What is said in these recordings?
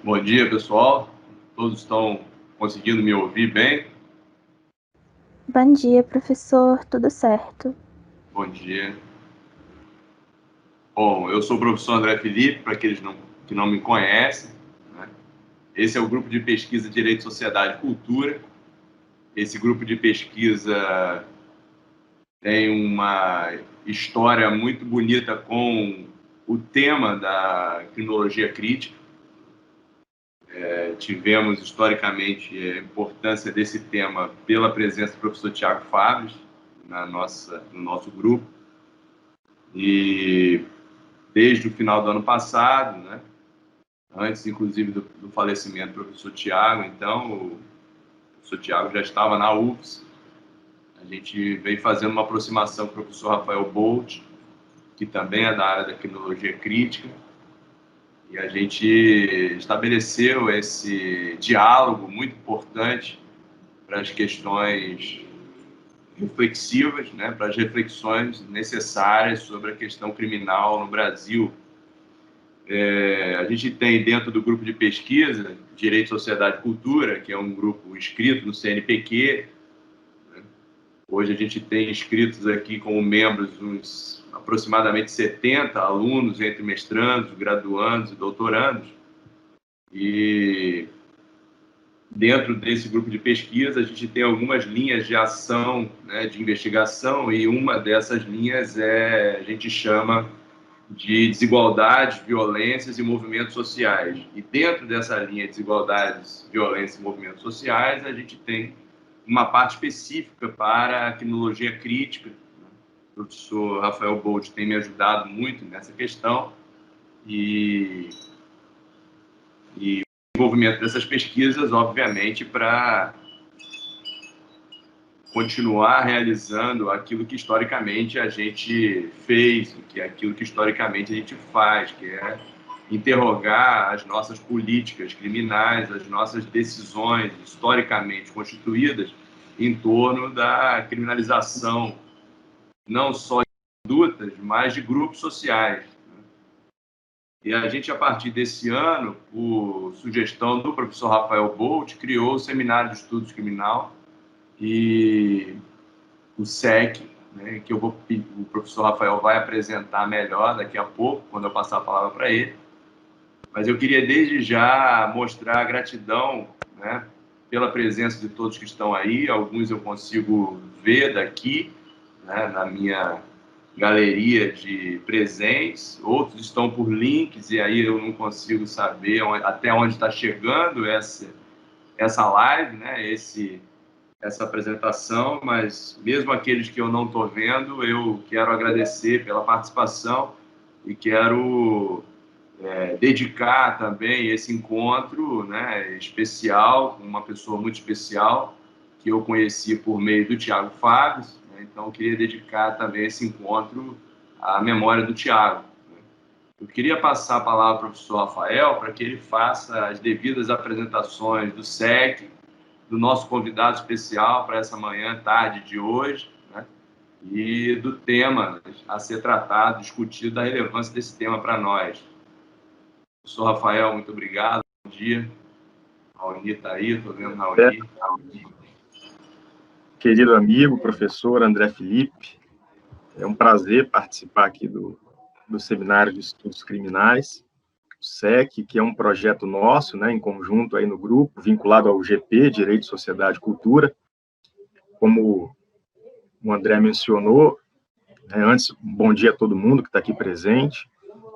Bom dia, pessoal. Todos estão conseguindo me ouvir bem? Bom dia, professor. Tudo certo? Bom dia. Bom, eu sou o professor André Felipe, para aqueles que não me conhecem, né? Esse é o grupo de pesquisa Direito, Sociedade e Cultura. Esse grupo de pesquisa tem uma história muito bonita com o tema da criminologia crítica. Tivemos, historicamente, a importância desse tema pela presença do professor Tiago Fábio no nosso grupo. E desde o final do ano passado, né, antes, inclusive, do falecimento do professor Tiago, então, o professor Tiago já estava na UFS. A gente veio fazendo uma aproximação com o professor Rafael Bolt, que também é da área da criminologia crítica, e a gente estabeleceu esse diálogo muito importante para as questões reflexivas, né, para as reflexões necessárias sobre a questão criminal no Brasil. A gente tem dentro do grupo de pesquisa Direito, Sociedade e Cultura, que é um grupo inscrito no CNPq. Né? Hoje a gente tem inscritos aqui como membros uns aproximadamente 70 alunos, entre mestrandos, graduandos e doutorandos. E dentro desse grupo de pesquisa a gente tem algumas linhas de ação, né, de investigação, e uma dessas linhas a gente chama de desigualdades, violências e movimentos sociais. E dentro dessa linha de desigualdades, violências e movimentos sociais, a gente tem uma parte específica para a criminologia crítica. O professor Rafael Bolt tem me ajudado muito nessa questão, e o desenvolvimento dessas pesquisas, obviamente, para continuar realizando aquilo que historicamente a gente fez, que é aquilo que historicamente a gente faz, que é interrogar as nossas políticas criminais, as nossas decisões historicamente constituídas em torno da criminalização não só de condutas, mas de grupos sociais. E a gente, a partir desse ano, por sugestão do professor Rafael Bolt, criou o Seminário de Estudos Criminal e o SEC, né, que o professor Rafael vai apresentar melhor daqui a pouco, quando eu passar a palavra para ele. Mas eu queria, desde já, mostrar a gratidão, né, pela presença de todos que estão aí. Alguns eu consigo ver daqui, né, na minha galeria de presentes, outros estão por links, e aí eu não consigo saber até onde está chegando essa live, né, essa apresentação, mas mesmo aqueles que eu não estou vendo, eu quero agradecer pela participação e quero dedicar também esse encontro, né, especial, com uma pessoa muito especial, que eu conheci por meio do Tiago Fábio, né, então eu queria dedicar também esse encontro à memória do Tiago. Eu queria passar a palavra para o professor Rafael para que ele faça as devidas apresentações do SEC, do nosso convidado especial para essa manhã, tarde de hoje, né? E do tema a ser tratado, discutido, da relevância desse tema para nós. Professor Rafael, muito obrigado, bom dia. Raoni está aí, estou vendo Raoni. Querido amigo, professor André Felipe, é um prazer participar aqui do Seminário de Estudos Criminais, o SEC, que é um projeto nosso, né, em conjunto aí no grupo, vinculado ao GP, Direito, Sociedade e Cultura. Como o André mencionou, antes, bom dia a todo mundo que está aqui presente,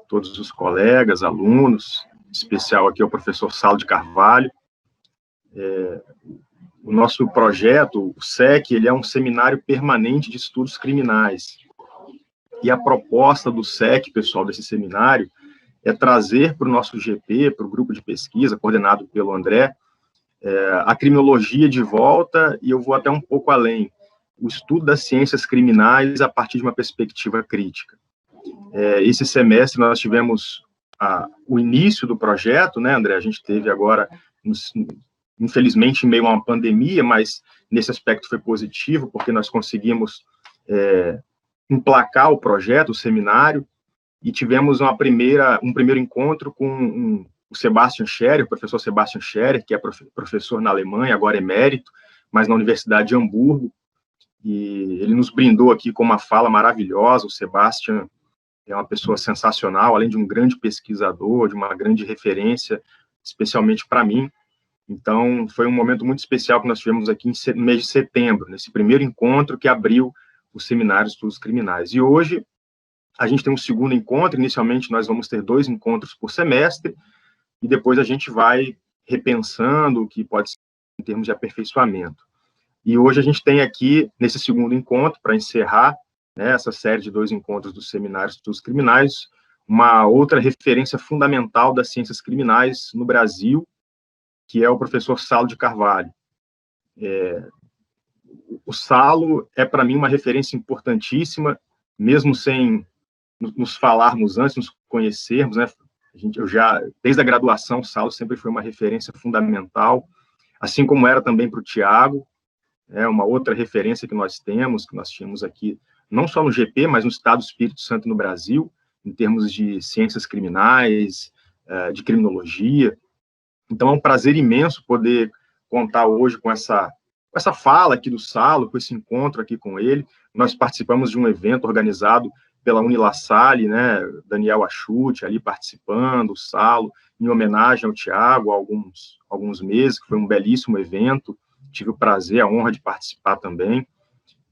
todos os colegas, alunos, em especial aqui ao professor Saulo de Carvalho. O nosso projeto, o SEC, ele é um seminário permanente de estudos criminais. E a proposta do SEC, pessoal, desse seminário, é trazer para o nosso GP, para o grupo de pesquisa, coordenado pelo André, a criminologia de volta, e eu vou até um pouco além, o estudo das ciências criminais a partir de uma perspectiva crítica. Esse semestre nós tivemos o início do projeto, né, André? A gente teve agora, infelizmente, em meio a uma pandemia, mas nesse aspecto foi positivo, porque nós conseguimos emplacar o projeto, o seminário, e tivemos um primeiro encontro com o Sebastian Scherer, o professor Sebastian Scherer, que é professor na Alemanha, agora emérito, mas na Universidade de Hamburgo, e ele nos brindou aqui com uma fala maravilhosa. O Sebastian é uma pessoa sensacional, além de um grande pesquisador, de uma grande referência, especialmente para mim. Então, foi um momento muito especial que nós tivemos aqui no mês de setembro, nesse primeiro encontro que abriu o Seminário de Estudos Criminais. E hoje, a gente tem um segundo encontro. Inicialmente, nós vamos ter 2 encontros por semestre, e depois a gente vai repensando o que pode ser em termos de aperfeiçoamento. E hoje a gente tem aqui, nesse segundo encontro, para encerrar, né, essa série de 2 encontros do Seminário de Estudos Criminais, uma outra referência fundamental das ciências criminais no Brasil, que é o professor Salo de Carvalho. O Salo é, para mim, uma referência importantíssima, mesmo sem nos falarmos antes, nos conhecermos, né? Desde a graduação, o Salo sempre foi uma referência fundamental, assim como era também para o Tiago, uma outra referência que nós tínhamos aqui, não só no GP, mas no Estado do Espírito Santo no Brasil, em termos de ciências criminais, de criminologia. Então, é um prazer imenso poder contar hoje com essa fala aqui do Salo, com esse encontro aqui com ele. Nós participamos de um evento organizado pela Unilassalle, né, Daniel Achute ali participando, o Salo, em homenagem ao Tiago, há alguns meses, que foi um belíssimo evento. Tive o prazer, a honra de participar também.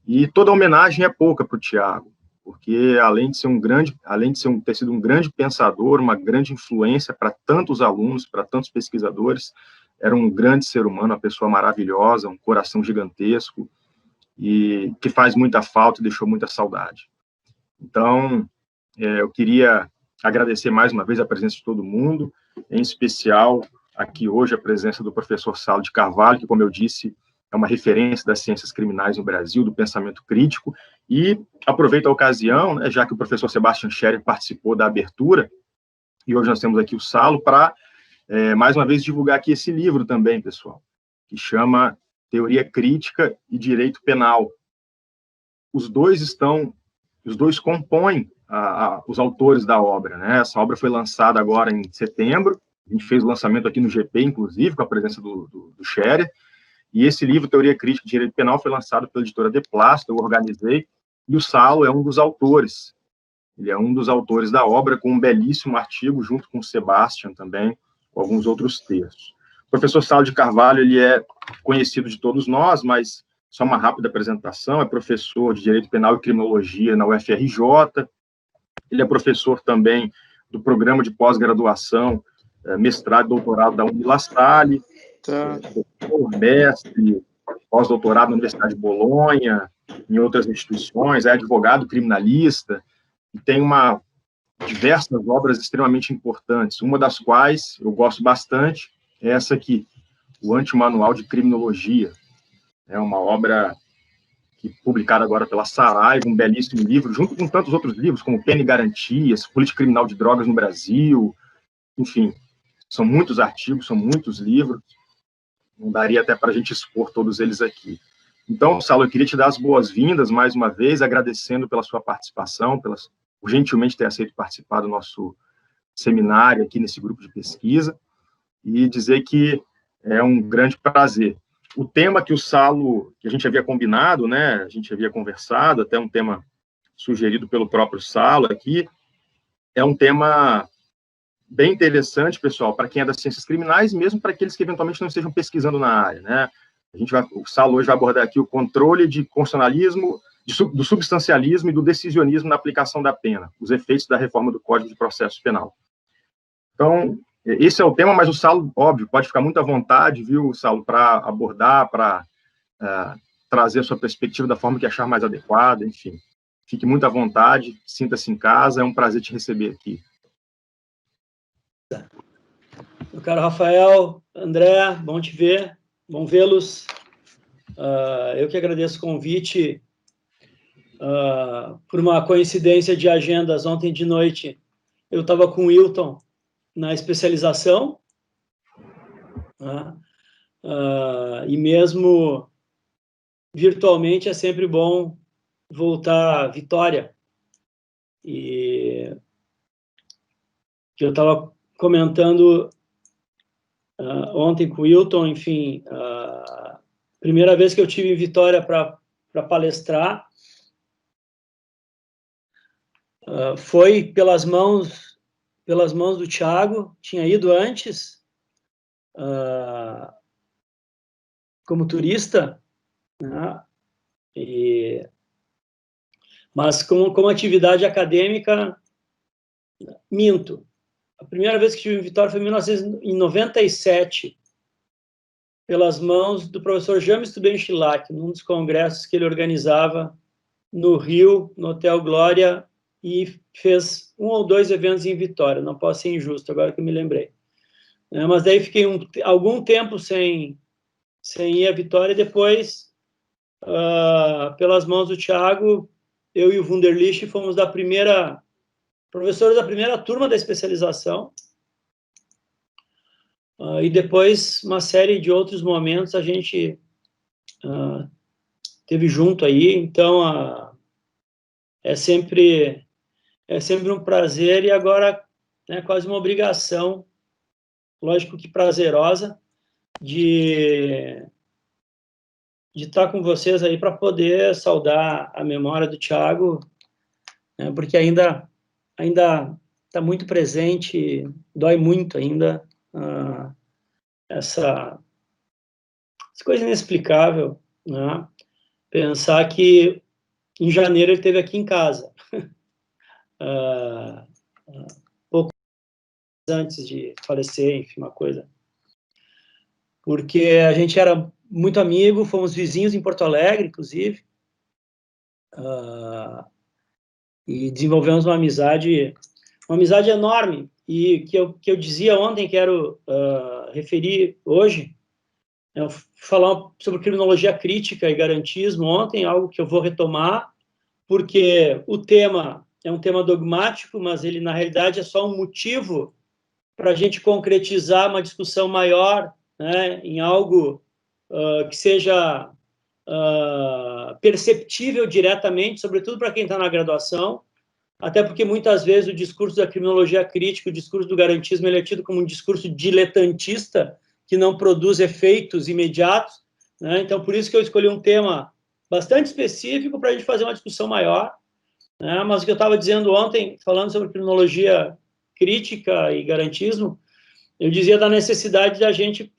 E toda homenagem é pouca para o Tiago, porque além de ter sido um grande pensador, uma grande influência para tantos alunos, para tantos pesquisadores, era um grande ser humano, uma pessoa maravilhosa, um coração gigantesco, e que faz muita falta e deixou muita saudade. Então, eu queria agradecer mais uma vez a presença de todo mundo, em especial aqui hoje a presença do professor Salo de Carvalho, que, como eu disse, é uma referência das ciências criminais no Brasil, do pensamento crítico, e aproveito a ocasião, né, já que o professor Sebastian Scherer participou da abertura, e hoje nós temos aqui o Salo, para, mais uma vez, divulgar aqui esse livro também, pessoal, que chama Teoria Crítica e Direito Penal. Os dois compõem os autores da obra, né? Essa obra foi lançada agora em setembro, a gente fez o lançamento aqui no GP, inclusive, com a presença do Scherer, e esse livro, Teoria Crítica de Direito Penal, foi lançado pela editora De Plasto, eu organizei, e o Salo é um dos autores. Ele é um dos autores da obra, com um belíssimo artigo, junto com o Sebastian também, com alguns outros textos. O professor Salo de Carvalho, ele é conhecido de todos nós, mas só uma rápida apresentação: é professor de Direito Penal e Criminologia na UFRJ, ele é professor também do programa de pós-graduação, mestrado e doutorado da Unilassalle, mestre, pós-doutorado na Universidade de Bolonha, em outras instituições, é advogado criminalista, e tem diversas obras extremamente importantes, uma das quais eu gosto bastante, é essa aqui, o Antimanual de Criminologia. É uma obra publicada agora pela Saraiva, um belíssimo livro, junto com tantos outros livros, como Pena e Garantias, Política Criminal de Drogas no Brasil, enfim, são muitos artigos, são muitos livros, não daria até para a gente expor todos eles aqui. Então, Salo, eu queria te dar as boas-vindas, mais uma vez, agradecendo pela sua participação, por gentilmente ter aceito participar do nosso seminário aqui nesse grupo de pesquisa, e dizer que é um grande prazer. O tema que a gente havia combinado, né, a gente havia conversado, até um tema sugerido pelo próprio Salo aqui, é um tema bem interessante, pessoal, para quem é das ciências criminais, mesmo para aqueles que eventualmente não estejam pesquisando na área, né? O Salo hoje vai abordar aqui o controle de constitucionalismo, do substancialismo e do decisionismo na aplicação da pena, os efeitos da reforma do Código de Processo Penal. Então, esse é o tema, mas o Salo, óbvio, pode ficar muito à vontade, viu, Salo, para abordar, para trazer a sua perspectiva da forma que achar mais adequada, enfim. Fique muito à vontade, sinta-se em casa, é um prazer te receber aqui. Meu caro Rafael, André, bom te ver, bom vê-los. Eu que agradeço o convite. Por uma coincidência de agendas, ontem de noite eu estava com o Wilton na especialização, né? E mesmo virtualmente é sempre bom voltar à Vitória. E que eu estava comentando ontem com o Wilton, enfim, primeira vez que eu tive em Vitória para palestrar, foi pelas mãos do Thiago, tinha ido antes como turista, né? Mas como atividade acadêmica, minto. A primeira vez que estive em Vitória foi em 1997, pelas mãos do professor James Tubenchilac, num dos congressos que ele organizava no Rio, no Hotel Glória, e fez 1 ou 2 eventos em Vitória. Não posso ser injusto, agora que eu me lembrei. Mas daí fiquei algum tempo sem ir a Vitória, e depois, pelas mãos do Thiago, eu e o Wunderlich fomos professores da primeira turma da especialização, e depois uma série de outros momentos a gente teve junto aí. Então é sempre um prazer, e agora é quase uma obrigação, lógico que prazerosa, de estar com vocês aí para poder saudar a memória do Thiago, né, porque ainda está muito presente, dói muito ainda essa coisa inexplicável, né? Pensar que em janeiro ele esteve aqui em casa, pouco antes de falecer, enfim, uma coisa. Porque a gente era muito amigo, fomos vizinhos em Porto Alegre, inclusive, e desenvolvemos uma amizade enorme, e que eu dizia ontem, quero referir hoje, eu falar sobre criminologia crítica e garantismo ontem, algo que eu vou retomar, porque o tema é um tema dogmático, mas ele, na realidade, é só um motivo para a gente concretizar uma discussão maior, né, em algo que seja perceptível diretamente, sobretudo para quem está na graduação, até porque muitas vezes o discurso da criminologia crítica, o discurso do garantismo, ele é tido como um discurso diletantista, que não produz efeitos imediatos, né? Então, por isso que eu escolhi um tema bastante específico para a gente fazer uma discussão maior, né? Mas o que eu estava dizendo ontem, falando sobre criminologia crítica e garantismo, eu dizia da necessidade de a gente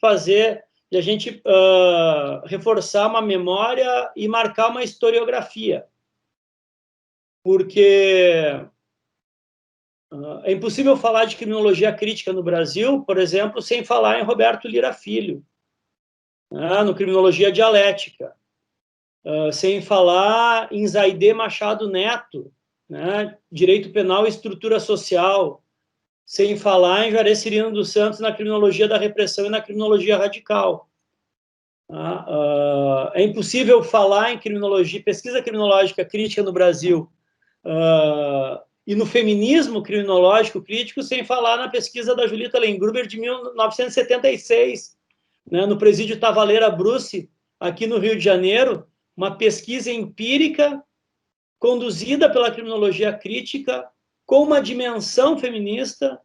reforçar uma memória e marcar uma historiografia, porque é impossível falar de criminologia crítica no Brasil, por exemplo, sem falar em Roberto Lira Filho, né, no Criminologia Dialética, sem falar em Zaide Machado Neto, né, Direito Penal e Estrutura Social, sem falar em Juarez Cirino dos Santos na Criminologia da Repressão e na Criminologia Radical. É impossível falar em pesquisa criminológica crítica no Brasil, e no feminismo criminológico crítico, sem falar na pesquisa da Julita Lengruber de 1976, né, no presídio Tavaleira Bruce, aqui no Rio de Janeiro, uma pesquisa empírica conduzida pela criminologia crítica com uma dimensão feminista,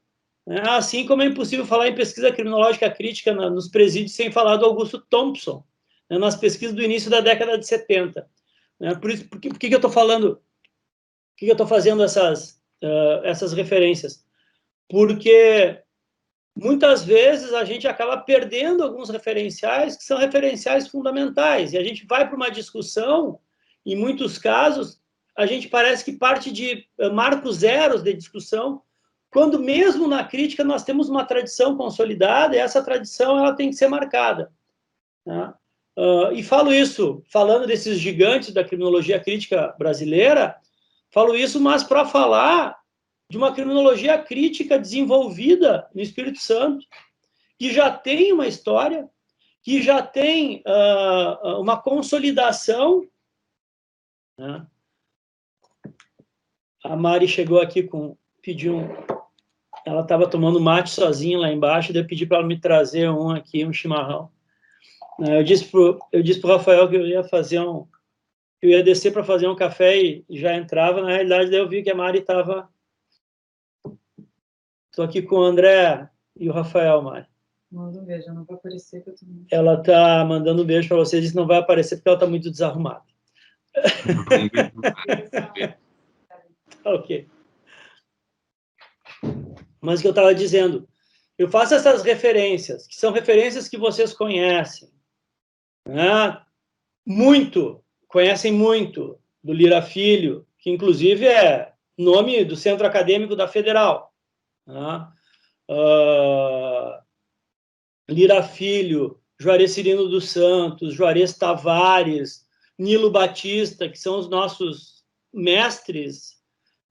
né, assim como é impossível falar em pesquisa criminológica crítica nos presídios sem falar do Augusto Thompson, né, nas pesquisas do início da década de 70. Né, por que eu estou falando? Por que eu estou fazendo essas referências? Porque muitas vezes a gente acaba perdendo alguns referenciais que são referenciais fundamentais, e a gente vai para uma discussão, em muitos casos, a gente parece que parte de marcos zeros de discussão, quando mesmo na crítica nós temos uma tradição consolidada, e essa tradição ela tem que ser marcada, né? E falo isso, falando desses gigantes da criminologia crítica brasileira, falo isso, mas para falar de uma criminologia crítica desenvolvida no Espírito Santo, que já tem uma história, que já tem uma consolidação, né? A Mari chegou aqui ela estava tomando mate sozinha lá embaixo, daí eu pedi para ela me trazer um chimarrão. Eu disse pro Rafael que eu ia descer para fazer um café e já entrava. Na realidade, daí eu vi que a Mari estava... Estou aqui com o André e o Rafael, Mari. Manda um beijo, não vai aparecer que eu tô... Ela está mandando um beijo para vocês, disse que não vai aparecer porque ela está muito desarrumada. Ok. Mas o que eu estava dizendo, eu faço essas referências, que são referências que vocês conhecem, né? Conhecem muito do Lira Filho, que inclusive é nome do Centro Acadêmico da Federal, né? Lira Filho, Juarez Cirino dos Santos, Juarez Tavares, Nilo Batista, que são os nossos mestres,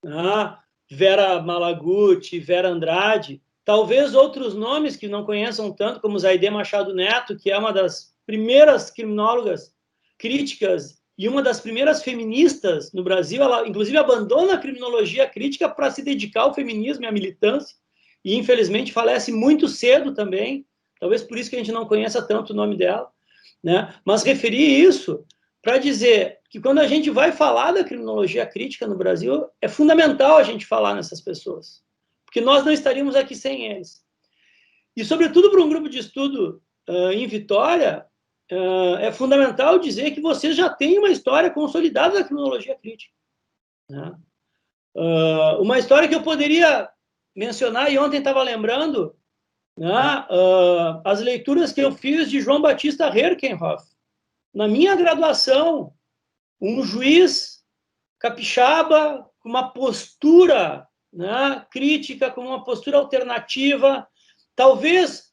né? Vera Malaguti, Vera Andrade, talvez outros nomes que não conheçam tanto, como Zaide Machado Neto, que é uma das primeiras criminólogas críticas e uma das primeiras feministas no Brasil. Ela, inclusive, abandona a criminologia crítica para se dedicar ao feminismo e à militância, e, infelizmente, falece muito cedo também, talvez por isso que a gente não conheça tanto o nome dela, né? Mas referi isso para dizer que quando a gente vai falar da criminologia crítica no Brasil, é fundamental a gente falar nessas pessoas, porque nós não estaríamos aqui sem eles. E, sobretudo, para um grupo de estudo em Vitória, é fundamental dizer que você já tem uma história consolidada da criminologia crítica, né? Uma história que eu poderia mencionar, e ontem estava lembrando, né, as leituras que eu fiz de João Batista Herkenhoff. Na minha graduação, um juiz capixaba com uma postura, né, crítica, com uma postura alternativa, talvez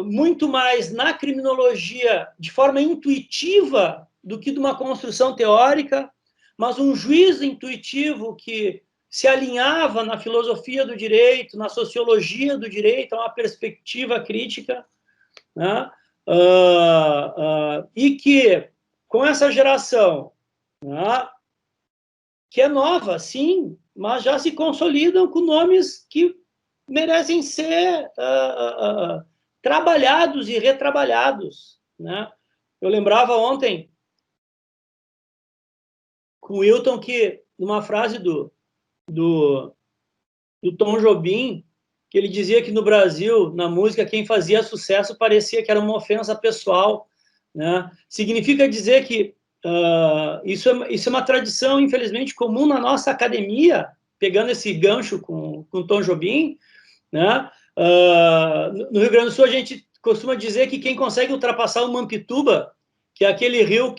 muito mais na criminologia de forma intuitiva do que de uma construção teórica, mas um juiz intuitivo que se alinhava na filosofia do direito, na sociologia do direito, a uma perspectiva crítica, né? E que, com essa geração, né, que é nova, sim, mas já se consolidam com nomes que merecem ser trabalhados e retrabalhados, né? Eu lembrava ontem com o Wilton que, numa frase do Tom Jobim, que ele dizia que no Brasil, na música, quem fazia sucesso parecia que era uma ofensa pessoal, né? Significa dizer que isso é uma tradição, infelizmente, comum na nossa academia, pegando esse gancho com Tom Jobim, né? No Rio Grande do Sul, a gente costuma dizer que quem consegue ultrapassar o Mampituba, que é aquele rio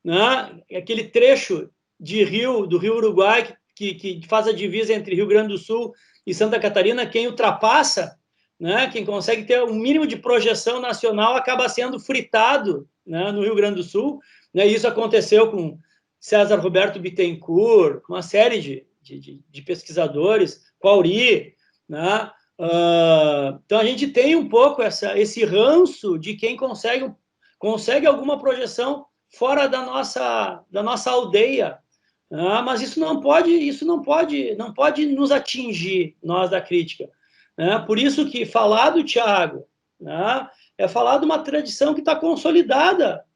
né, aquele trecho de rio, do Rio Uruguai, que faz a divisa entre Rio Grande do Sul e Santa Catarina, quem ultrapassa, né, quem consegue ter um mínimo de projeção nacional, acaba sendo fritado, né, no Rio Grande do Sul, né? Isso aconteceu com César Roberto Bittencourt, uma série de pesquisadores, Quauri, né? Então a gente tem um pouco esse ranço de quem consegue alguma projeção fora da nossa aldeia, né? Mas isso não pode nos atingir, nós da crítica, né? Por isso que falar do Thiago, né, é falar de uma tradição que está consolidada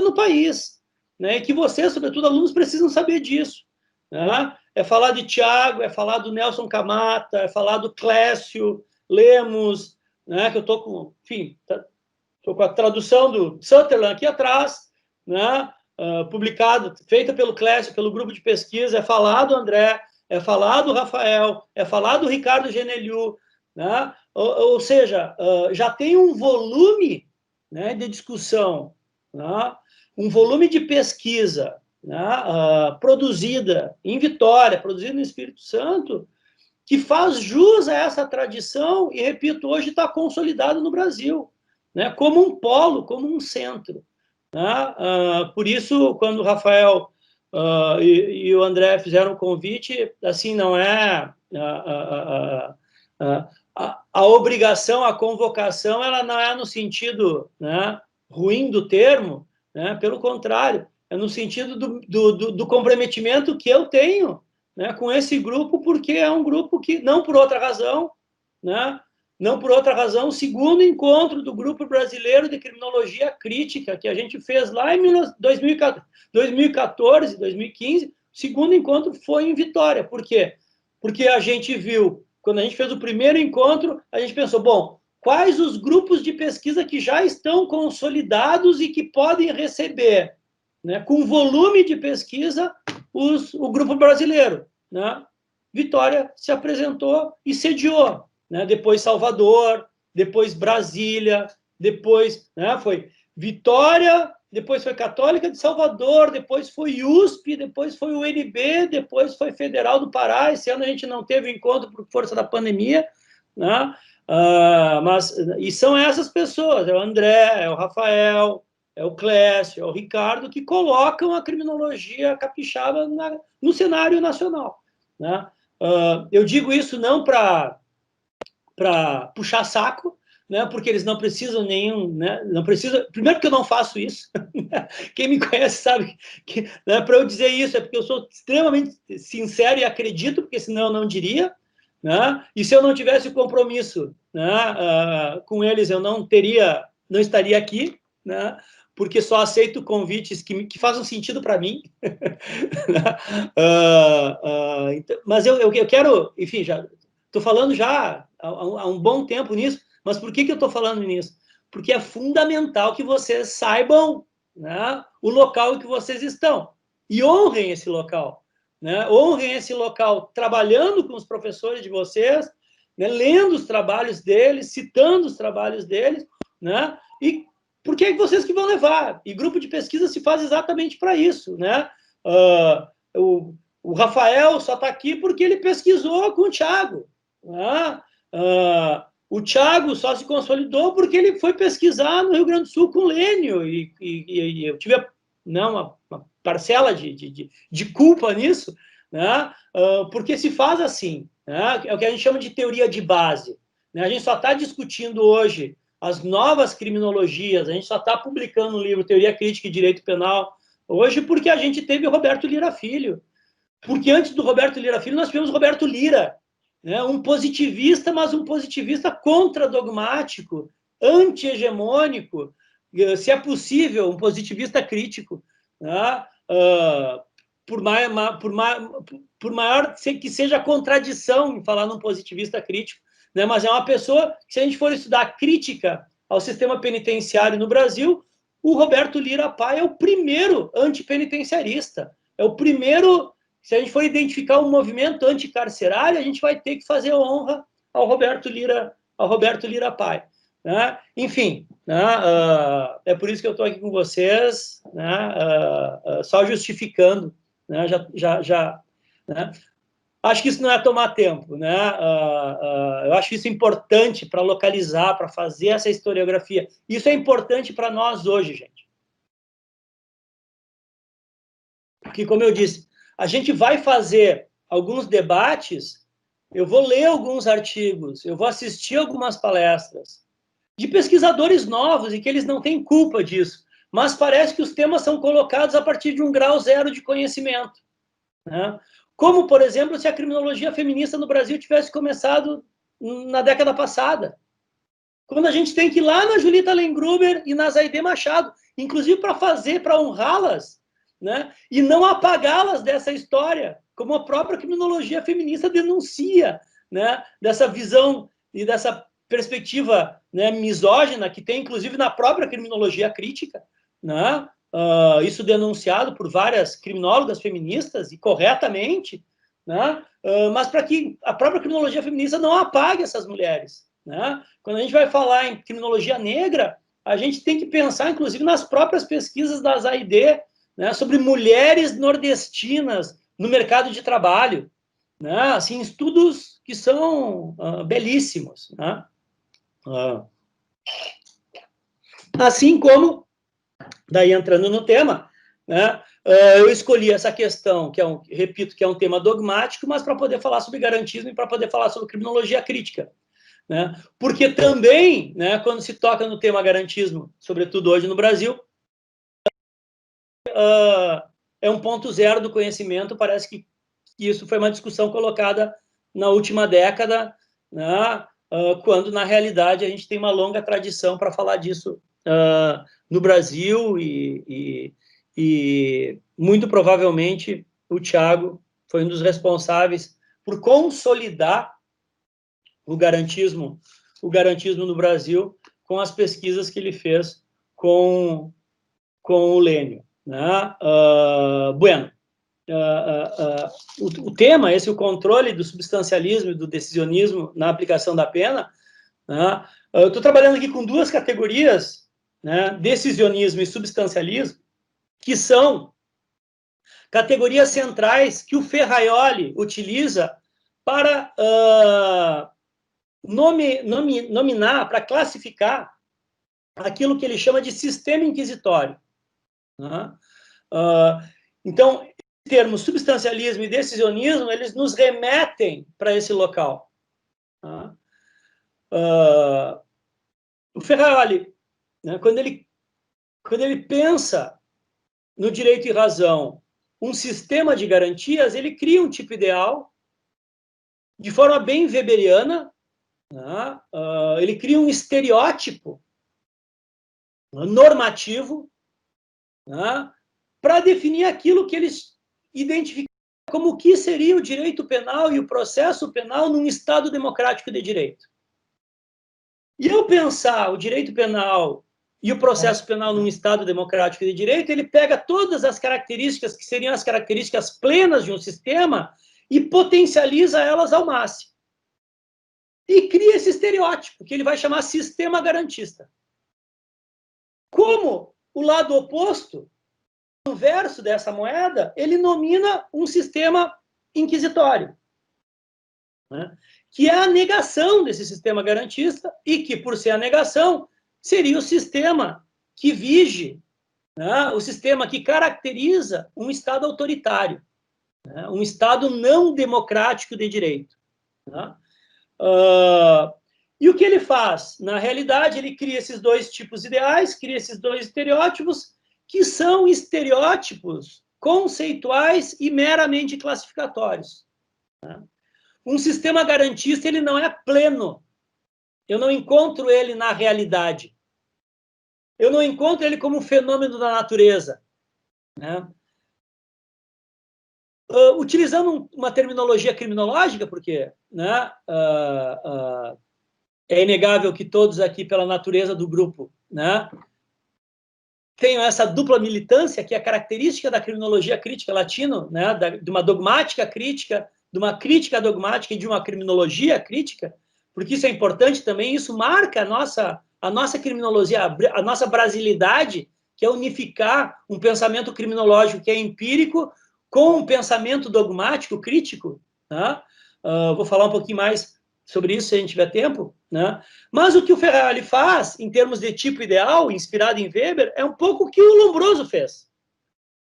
no país, né? E que vocês, sobretudo alunos, precisam saber disso, né? É falar de Thiago, é falar do Nelson Camata, é falar do Clécio Lemos, né? Que eu estou com, enfim, estou com a tradução do Sutherland aqui atrás, né? Publicado, feita pelo Clécio, pelo grupo de pesquisa, é falar do André, é falar do Rafael, é falar do Ricardo Geneliu, né? Ou seja, já tem um volume, né, de discussão, né? Um volume de pesquisa, né, produzida em Vitória, produzida no Espírito Santo, que faz jus a essa tradição e, repito, hoje está consolidado no Brasil, né, como um polo, como um centro, né? Por isso, quando o Rafael e o André fizeram o convite, assim, não é a obrigação, a convocação, ela não é no sentido, né, ruim do termo, né? Pelo contrário, é no sentido do comprometimento que eu tenho, né, com esse grupo, porque é um grupo que, não por outra razão, né, não por outra razão, o segundo encontro do Grupo Brasileiro de Criminologia Crítica, que a gente fez lá em 2014, 2015, o segundo encontro foi em Vitória. Por quê? Porque a gente viu quando a gente fez o primeiro encontro, a gente pensou, bom, quais os grupos de pesquisa que já estão consolidados e que podem receber, né, com volume de pesquisa, o grupo brasileiro, né? Vitória se apresentou e sediou, né? Depois Salvador, depois Brasília, depois, né, foi Vitória, depois foi Católica de Salvador, depois foi USP, depois foi UNB, depois foi Federal do Pará. Esse ano a gente não teve encontro por força da pandemia, né? E são essas pessoas, é o André, é o Rafael, é o Clécio, é o Ricardo, que colocam a criminologia capixaba no cenário nacional, né? Eu digo isso não para puxar saco, né, porque eles não precisam nenhum, né, não precisa, primeiro que eu não faço isso, quem me conhece sabe que, né, para eu dizer isso é porque eu sou extremamente sincero e acredito, porque senão eu não diria, né, e se eu não tivesse o compromisso, né, com eles, eu não estaria aqui, né, porque só aceito convites que façam sentido para mim. Então, mas eu quero, enfim, já estou falando já há um bom tempo nisso, mas por que eu estou falando nisso? Porque é fundamental que vocês saibam, né, o local em que vocês estão e honrem esse local, né? Honrem esse local trabalhando com os professores de vocês, né, lendo os trabalhos deles, citando os trabalhos deles, né? E porque é vocês que vão levar. E grupo de pesquisa se faz exatamente para isso, né? O Rafael só está aqui porque ele pesquisou com o Thiago, né? O Thiago só se consolidou porque ele foi pesquisar no Rio Grande do Sul com o Lênio, e eu tive, né, uma parcela de culpa nisso, né? Porque se faz assim, né? É o que a gente chama de teoria de base, né? A gente só está discutindo hoje as novas criminologias, a gente só está publicando um livro, Teoria Crítica e Direito Penal, hoje porque a gente teve o Roberto Lira Filho. Porque antes do Roberto Lira Filho, nós tivemos Roberto Lira, né? Um positivista, mas um positivista contradogmático, anti-hegemônico, se é possível, um positivista crítico, né? Por maior que seja a contradição em falar num positivista crítico, né? Mas é uma pessoa que, se a gente for estudar crítica ao sistema penitenciário no Brasil, o Roberto Lira Pai é o primeiro antipenitenciarista, é o primeiro. Se a gente for identificar um movimento anticarcerário, a gente vai ter que fazer honra ao Roberto Lira Pai, né? Enfim, né? É por isso que eu estou aqui com vocês, né? Só justificando, né? Né? Acho que isso não é tomar tempo, né? Eu acho isso importante para localizar, para fazer essa historiografia. Isso é importante para nós hoje, gente. Porque, como eu disse, a gente vai fazer alguns debates, eu vou ler alguns artigos, eu vou assistir algumas palestras de pesquisadores novos e que eles não têm culpa disso, mas parece que os temas são colocados a partir de um grau zero de conhecimento, né? Como, por exemplo, se a criminologia feminista no Brasil tivesse começado na década passada, quando a gente tem que ir lá na Julita Lengruber e na Zaide Machado, inclusive para honrá-las, né? E não apagá-las dessa história, como a própria criminologia feminista denuncia, né? Dessa visão e dessa perspectiva, né, misógina que tem, inclusive, na própria criminologia crítica, né? Isso denunciado por várias criminólogas feministas, e corretamente, né? Mas para que a própria criminologia feminista não apague essas mulheres, né? Quando a gente vai falar em criminologia negra, a gente tem que pensar, inclusive, nas próprias pesquisas da AID, né, sobre mulheres nordestinas no mercado de trabalho, né? Assim, estudos que são belíssimos, né? Assim como, daí entrando no tema, né, eu escolhi essa questão, repito, que é um tema dogmático, mas para poder falar sobre garantismo e para poder falar sobre criminologia crítica, né? Porque também, né, quando se toca no tema garantismo, sobretudo hoje no Brasil, é um ponto zero do conhecimento. Parece que isso foi uma discussão colocada na última década, né, quando, na realidade, a gente tem uma longa tradição para falar disso no Brasil e muito provavelmente o Thiago foi um dos responsáveis por consolidar o garantismo no Brasil com as pesquisas que ele fez com o Lênio, né? Bueno, o tema, o controle do substancialismo e do decisionismo na aplicação da pena, né? Eu estou trabalhando aqui com duas categorias, né? Decisionismo e substancialismo, que são categorias centrais que o Ferraioli utiliza para nominar, para classificar aquilo que ele chama de sistema inquisitório. Né? Então, termos substancialismo e decisionismo, eles nos remetem para esse local. Né? O Ferraioli, né, quando ele pensa no direito e razão um sistema de garantias, ele cria um tipo ideal de forma bem weberiana, né? Ele cria um estereótipo normativo, né, para definir aquilo que eles identificam como o que seria o direito penal e o processo penal num Estado democrático de direito. E ao pensar o direito penal e o processo penal num Estado democrático de direito, ele pega todas as características que seriam as características plenas de um sistema e potencializa elas ao máximo. E cria esse estereótipo, que ele vai chamar sistema garantista. Como o lado oposto, o inverso dessa moeda, ele nomina um sistema inquisitório, né? Que é a negação desse sistema garantista e que, por ser a negação, seria o sistema que vige, né? O sistema que caracteriza um Estado autoritário, né? Um Estado não democrático de direito. Né? E o que ele faz? Na realidade, ele cria esses dois tipos ideais, cria esses dois estereótipos, que são estereótipos conceituais e meramente classificatórios. Né? Um sistema garantista, ele não é pleno. Eu não encontro ele na realidade. Eu não encontro ele como um fenômeno da natureza. Né? Utilizando uma terminologia criminológica, porque, né, é inegável que todos aqui, pela natureza do grupo, né, tenham essa dupla militância, que é característica da criminologia crítica latino, né, de uma dogmática crítica, de uma crítica dogmática e de uma criminologia crítica, porque isso é importante também, isso marca a nossa criminologia, a nossa brasilidade, que é unificar um pensamento criminológico que é empírico com um pensamento dogmático crítico. Né? Vou falar um pouquinho mais sobre isso se a gente tiver tempo. Né? Mas o que o Ferraioli faz, em termos de tipo ideal, inspirado em Weber, é um pouco o que o Lombroso fez,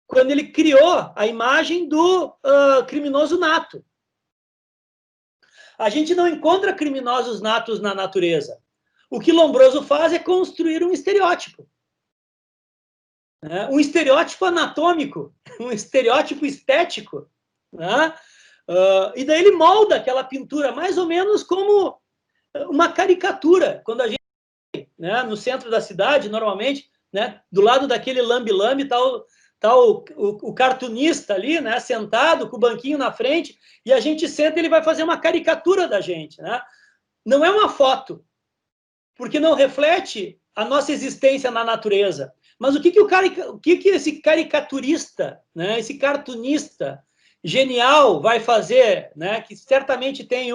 quando ele criou a imagem do criminoso nato. A gente não encontra criminosos natos na natureza. O que Lombroso faz é construir um estereótipo. Né? Um estereótipo anatômico, um estereótipo estético. Né? E daí ele molda aquela pintura mais ou menos como uma caricatura. Quando a gente, né, no centro da cidade, normalmente, né, do lado daquele lambe-lambe, tá o cartunista ali, né, sentado com o banquinho na frente, e a gente senta e ele vai fazer uma caricatura da gente. Né? Não é uma foto, porque não reflete a nossa existência na natureza. Mas o que esse caricaturista, né, esse cartunista genial vai fazer, né, que certamente tem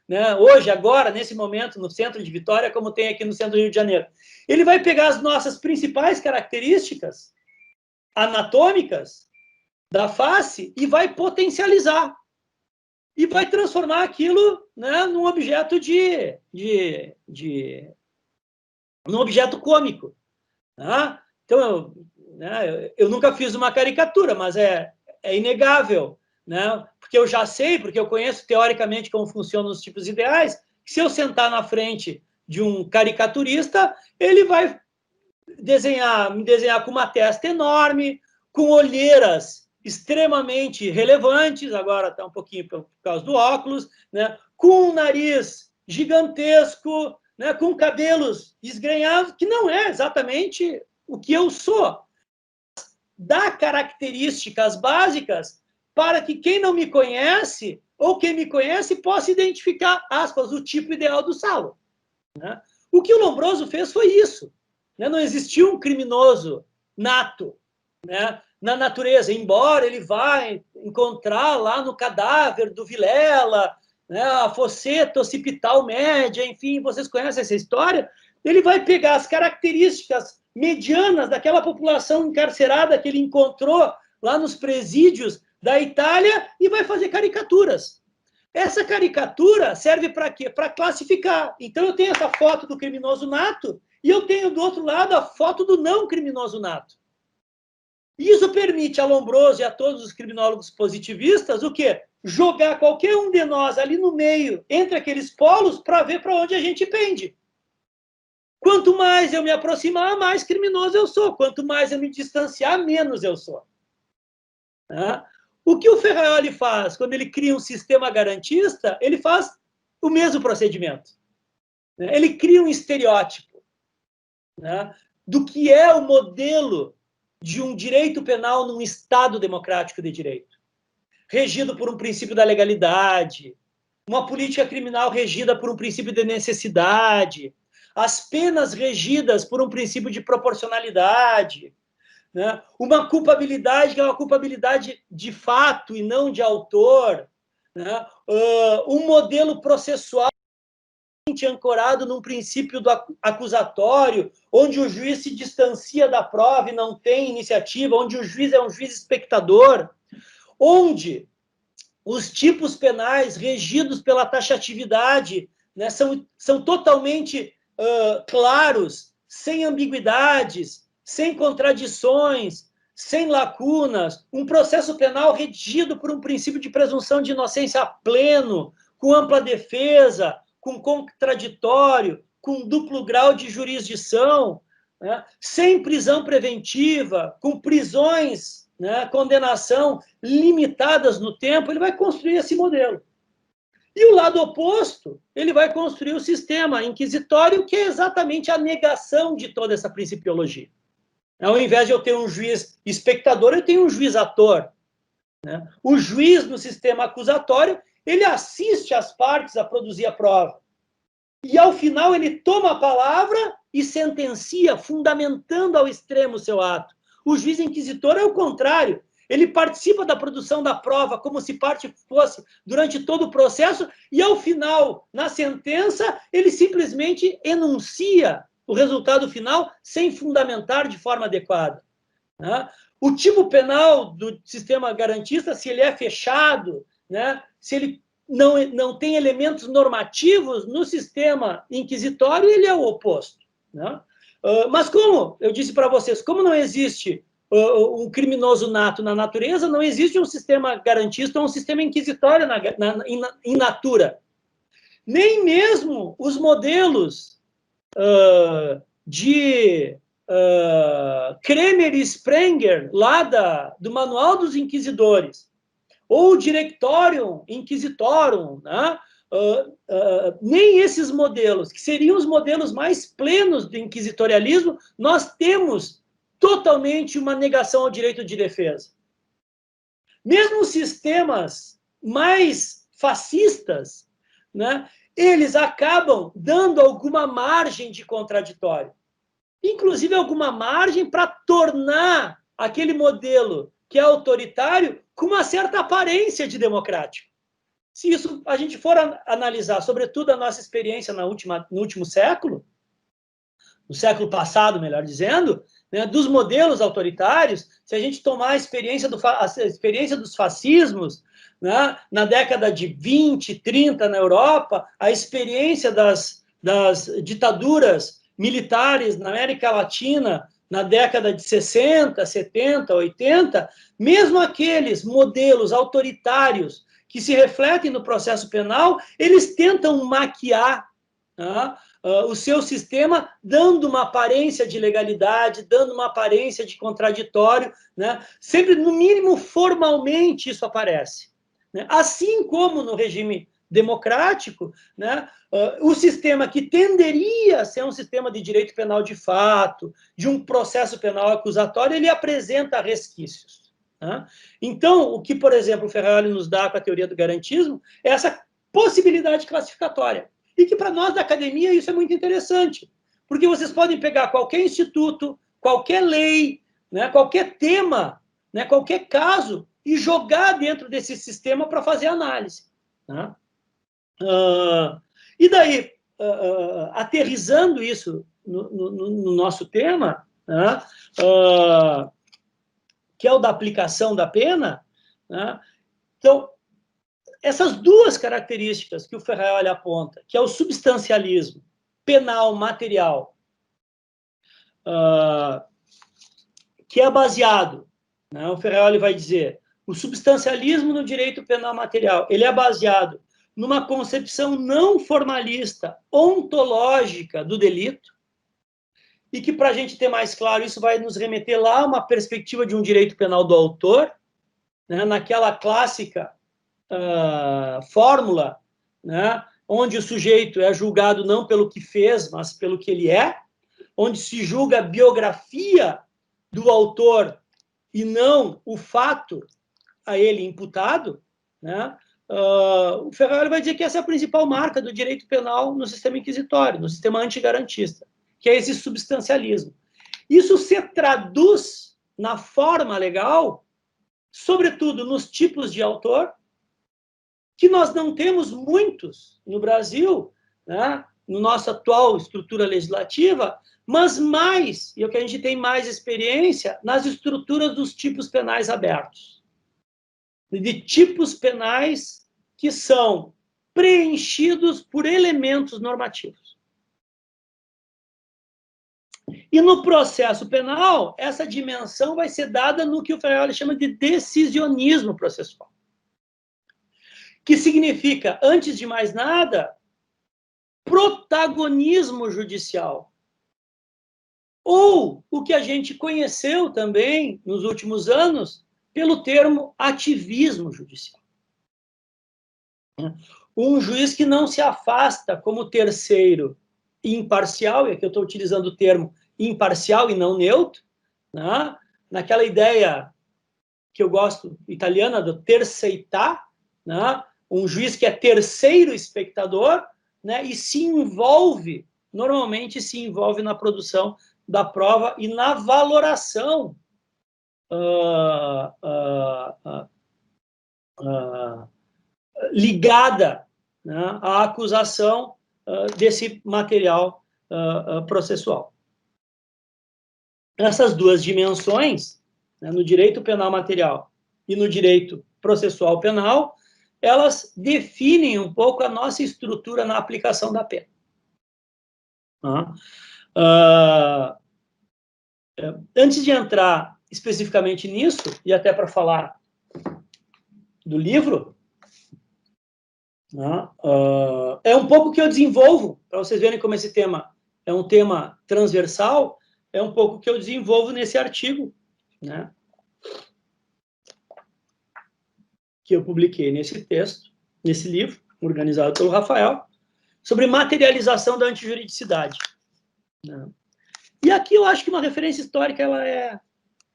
né, hoje, agora, nesse momento, no centro de Vitória, como tem aqui no centro do Rio de Janeiro? Ele vai pegar as nossas principais características anatômicas da face e vai potencializar. E vai transformar aquilo, né, num objeto num objeto cômico. Né? Então, eu nunca fiz uma caricatura, mas é inegável, né? Porque eu já sei, porque eu conheço teoricamente como funcionam os tipos ideais, que se eu sentar na frente de um caricaturista, ele vai me desenhar com uma testa enorme, com olheiras extremamente relevantes, agora está um pouquinho por causa do óculos, né? Com um nariz gigantesco, né? Com cabelos esgrenhados, que não é exatamente o que eu sou. Dá características básicas para que quem não me conhece ou quem me conhece possa identificar, aspas, o tipo ideal do Saulo. Né? O que o Lombroso fez foi isso. Né? Não existia um criminoso nato, né, na natureza, embora ele vá encontrar lá no cadáver do Vilela, né, a fosseta occipital média, enfim, vocês conhecem essa história, ele vai pegar as características medianas daquela população encarcerada que ele encontrou lá nos presídios da Itália e vai fazer caricaturas. Essa caricatura serve para quê? Para classificar. Então, eu tenho essa foto do criminoso nato e eu tenho, do outro lado, a foto do não criminoso nato. Isso permite a Lombroso e a todos os criminólogos positivistas o quê? Jogar qualquer um de nós ali no meio, entre aqueles polos, para ver para onde a gente pende. Quanto mais eu me aproximar, mais criminoso eu sou. Quanto mais eu me distanciar, menos eu sou. Tá? O que o Ferraioli faz quando ele cria um sistema garantista? Ele faz o mesmo procedimento. Ele cria um estereótipo, né, do que é o modelo de um direito penal num Estado democrático de direito, regido por um princípio da legalidade, uma política criminal regida por um princípio de necessidade, as penas regidas por um princípio de proporcionalidade, né? Uma culpabilidade que é uma culpabilidade de fato e não de autor, né? Um modelo processual ancorado num princípio do acusatório, onde o juiz se distancia da prova e não tem iniciativa, onde o juiz é um juiz espectador, onde os tipos penais regidos pela taxatividade, né, são totalmente claros, sem ambiguidades, sem contradições, sem lacunas, um processo penal regido por um princípio de presunção de inocência pleno, com ampla defesa, com contraditório, com duplo grau de jurisdição, né, sem prisão preventiva, com prisões, né, condenação limitadas no tempo, ele vai construir esse modelo. E o lado oposto, ele vai construir o sistema inquisitório, que é exatamente a negação de toda essa principiologia. Ao invés de eu ter um juiz espectador, eu tenho um juiz ator. Né? O juiz, no sistema acusatório, ele assiste as partes a produzir a prova. E, ao final, ele toma a palavra e sentencia, fundamentando ao extremo o seu ato. O juiz inquisitor é o contrário. Ele participa da produção da prova como se parte fosse durante todo o processo e, ao final, na sentença, ele simplesmente enuncia o resultado final sem fundamentar de forma adequada. Né? O tipo penal do sistema garantista, se ele é fechado, né? Se ele não tem elementos normativos no sistema inquisitório, ele é o oposto. Né? Mas como, eu disse para vocês, como não existe um criminoso nato na natureza, não existe um sistema garantista ou um sistema inquisitório in natura. Nem mesmo os modelos de Kremer e Sprenger, lá do Manual dos Inquisidores, ou o Directorium Inquisitorum, né? Nem esses modelos, que seriam os modelos mais plenos do inquisitorialismo, nós temos totalmente uma negação ao direito de defesa. Mesmo os sistemas mais fascistas, né, eles acabam dando alguma margem de contraditório. Inclusive, alguma margem para tornar aquele modelo que é autoritário com uma certa aparência de democrático. Se isso a gente for analisar, sobretudo a nossa experiência no último século, no século passado, melhor dizendo, né, dos modelos autoritários, se a gente tomar a experiência dos fascismos, né, na década de 20, 30 na Europa, a experiência das ditaduras militares na América Latina na década de 60, 70, 80, mesmo aqueles modelos autoritários que se refletem no processo penal, eles tentam maquiar, né, o seu sistema, dando uma aparência de legalidade, dando uma aparência de contraditório, né? Sempre, no mínimo, formalmente isso aparece. Né? Assim como no regime democrático, né, o sistema que tenderia a ser um sistema de direito penal de fato, de um processo penal acusatório, ele apresenta resquícios. Né? Então, o que, por exemplo, o Ferrari nos dá com a teoria do garantismo é essa possibilidade classificatória. E que, para nós da academia, isso é muito interessante, porque vocês podem pegar qualquer instituto, qualquer lei, né, qualquer tema, né, qualquer caso, e jogar dentro desse sistema para fazer análise. Né? E daí, aterrissando isso no nosso tema, né, que é o da aplicação da pena, né? Então, essas duas características que o Ferrari aponta, que é o substancialismo penal material, que é baseado, né, o Ferrari vai dizer, o substancialismo no direito penal material, ele é baseado numa concepção não formalista, ontológica do delito, e que, para a gente ter mais claro, isso vai nos remeter lá a uma perspectiva de um direito penal do autor, né, naquela clássica fórmula, né, onde o sujeito é julgado não pelo que fez, mas pelo que ele é, onde se julga a biografia do autor e não o fato a ele imputado, né, o Ferrari vai dizer que essa é a principal marca do direito penal no sistema inquisitório, no sistema antigarantista, que é esse substancialismo. Isso se traduz na forma legal, sobretudo nos tipos de autor, que nós não temos muitos no Brasil, né, no nossa atual estrutura legislativa, mas mais, e é o que a gente tem mais experiência, nas estruturas dos tipos penais abertos. De tipos penais que são preenchidos por elementos normativos. E no processo penal, essa dimensão vai ser dada no que o Ferrari chama de decisionismo processual. Que significa, antes de mais nada, protagonismo judicial. Ou o que a gente conheceu também nos últimos anos pelo termo ativismo judicial. Um juiz que não se afasta como terceiro imparcial, e aqui eu estou utilizando o termo imparcial e não neutro, né? Naquela ideia que eu gosto, italiana, do terceitar, né? Um juiz que é terceiro espectador, né? E se envolve, normalmente se envolve na produção da prova e na valoração ligada, né, à acusação desse material processual. Essas duas dimensões, né, no direito penal material e no direito processual penal, elas definem um pouco a nossa estrutura na aplicação da pena. Antes de entrar especificamente nisso, e até para falar do livro, é um pouco que eu desenvolvo, para vocês verem como esse tema é um tema transversal, é um pouco que eu desenvolvo nesse artigo, né, que eu publiquei nesse texto, nesse livro, organizado pelo Rafael, sobre materialização da antijuridicidade. Né? E aqui eu acho que uma referência histórica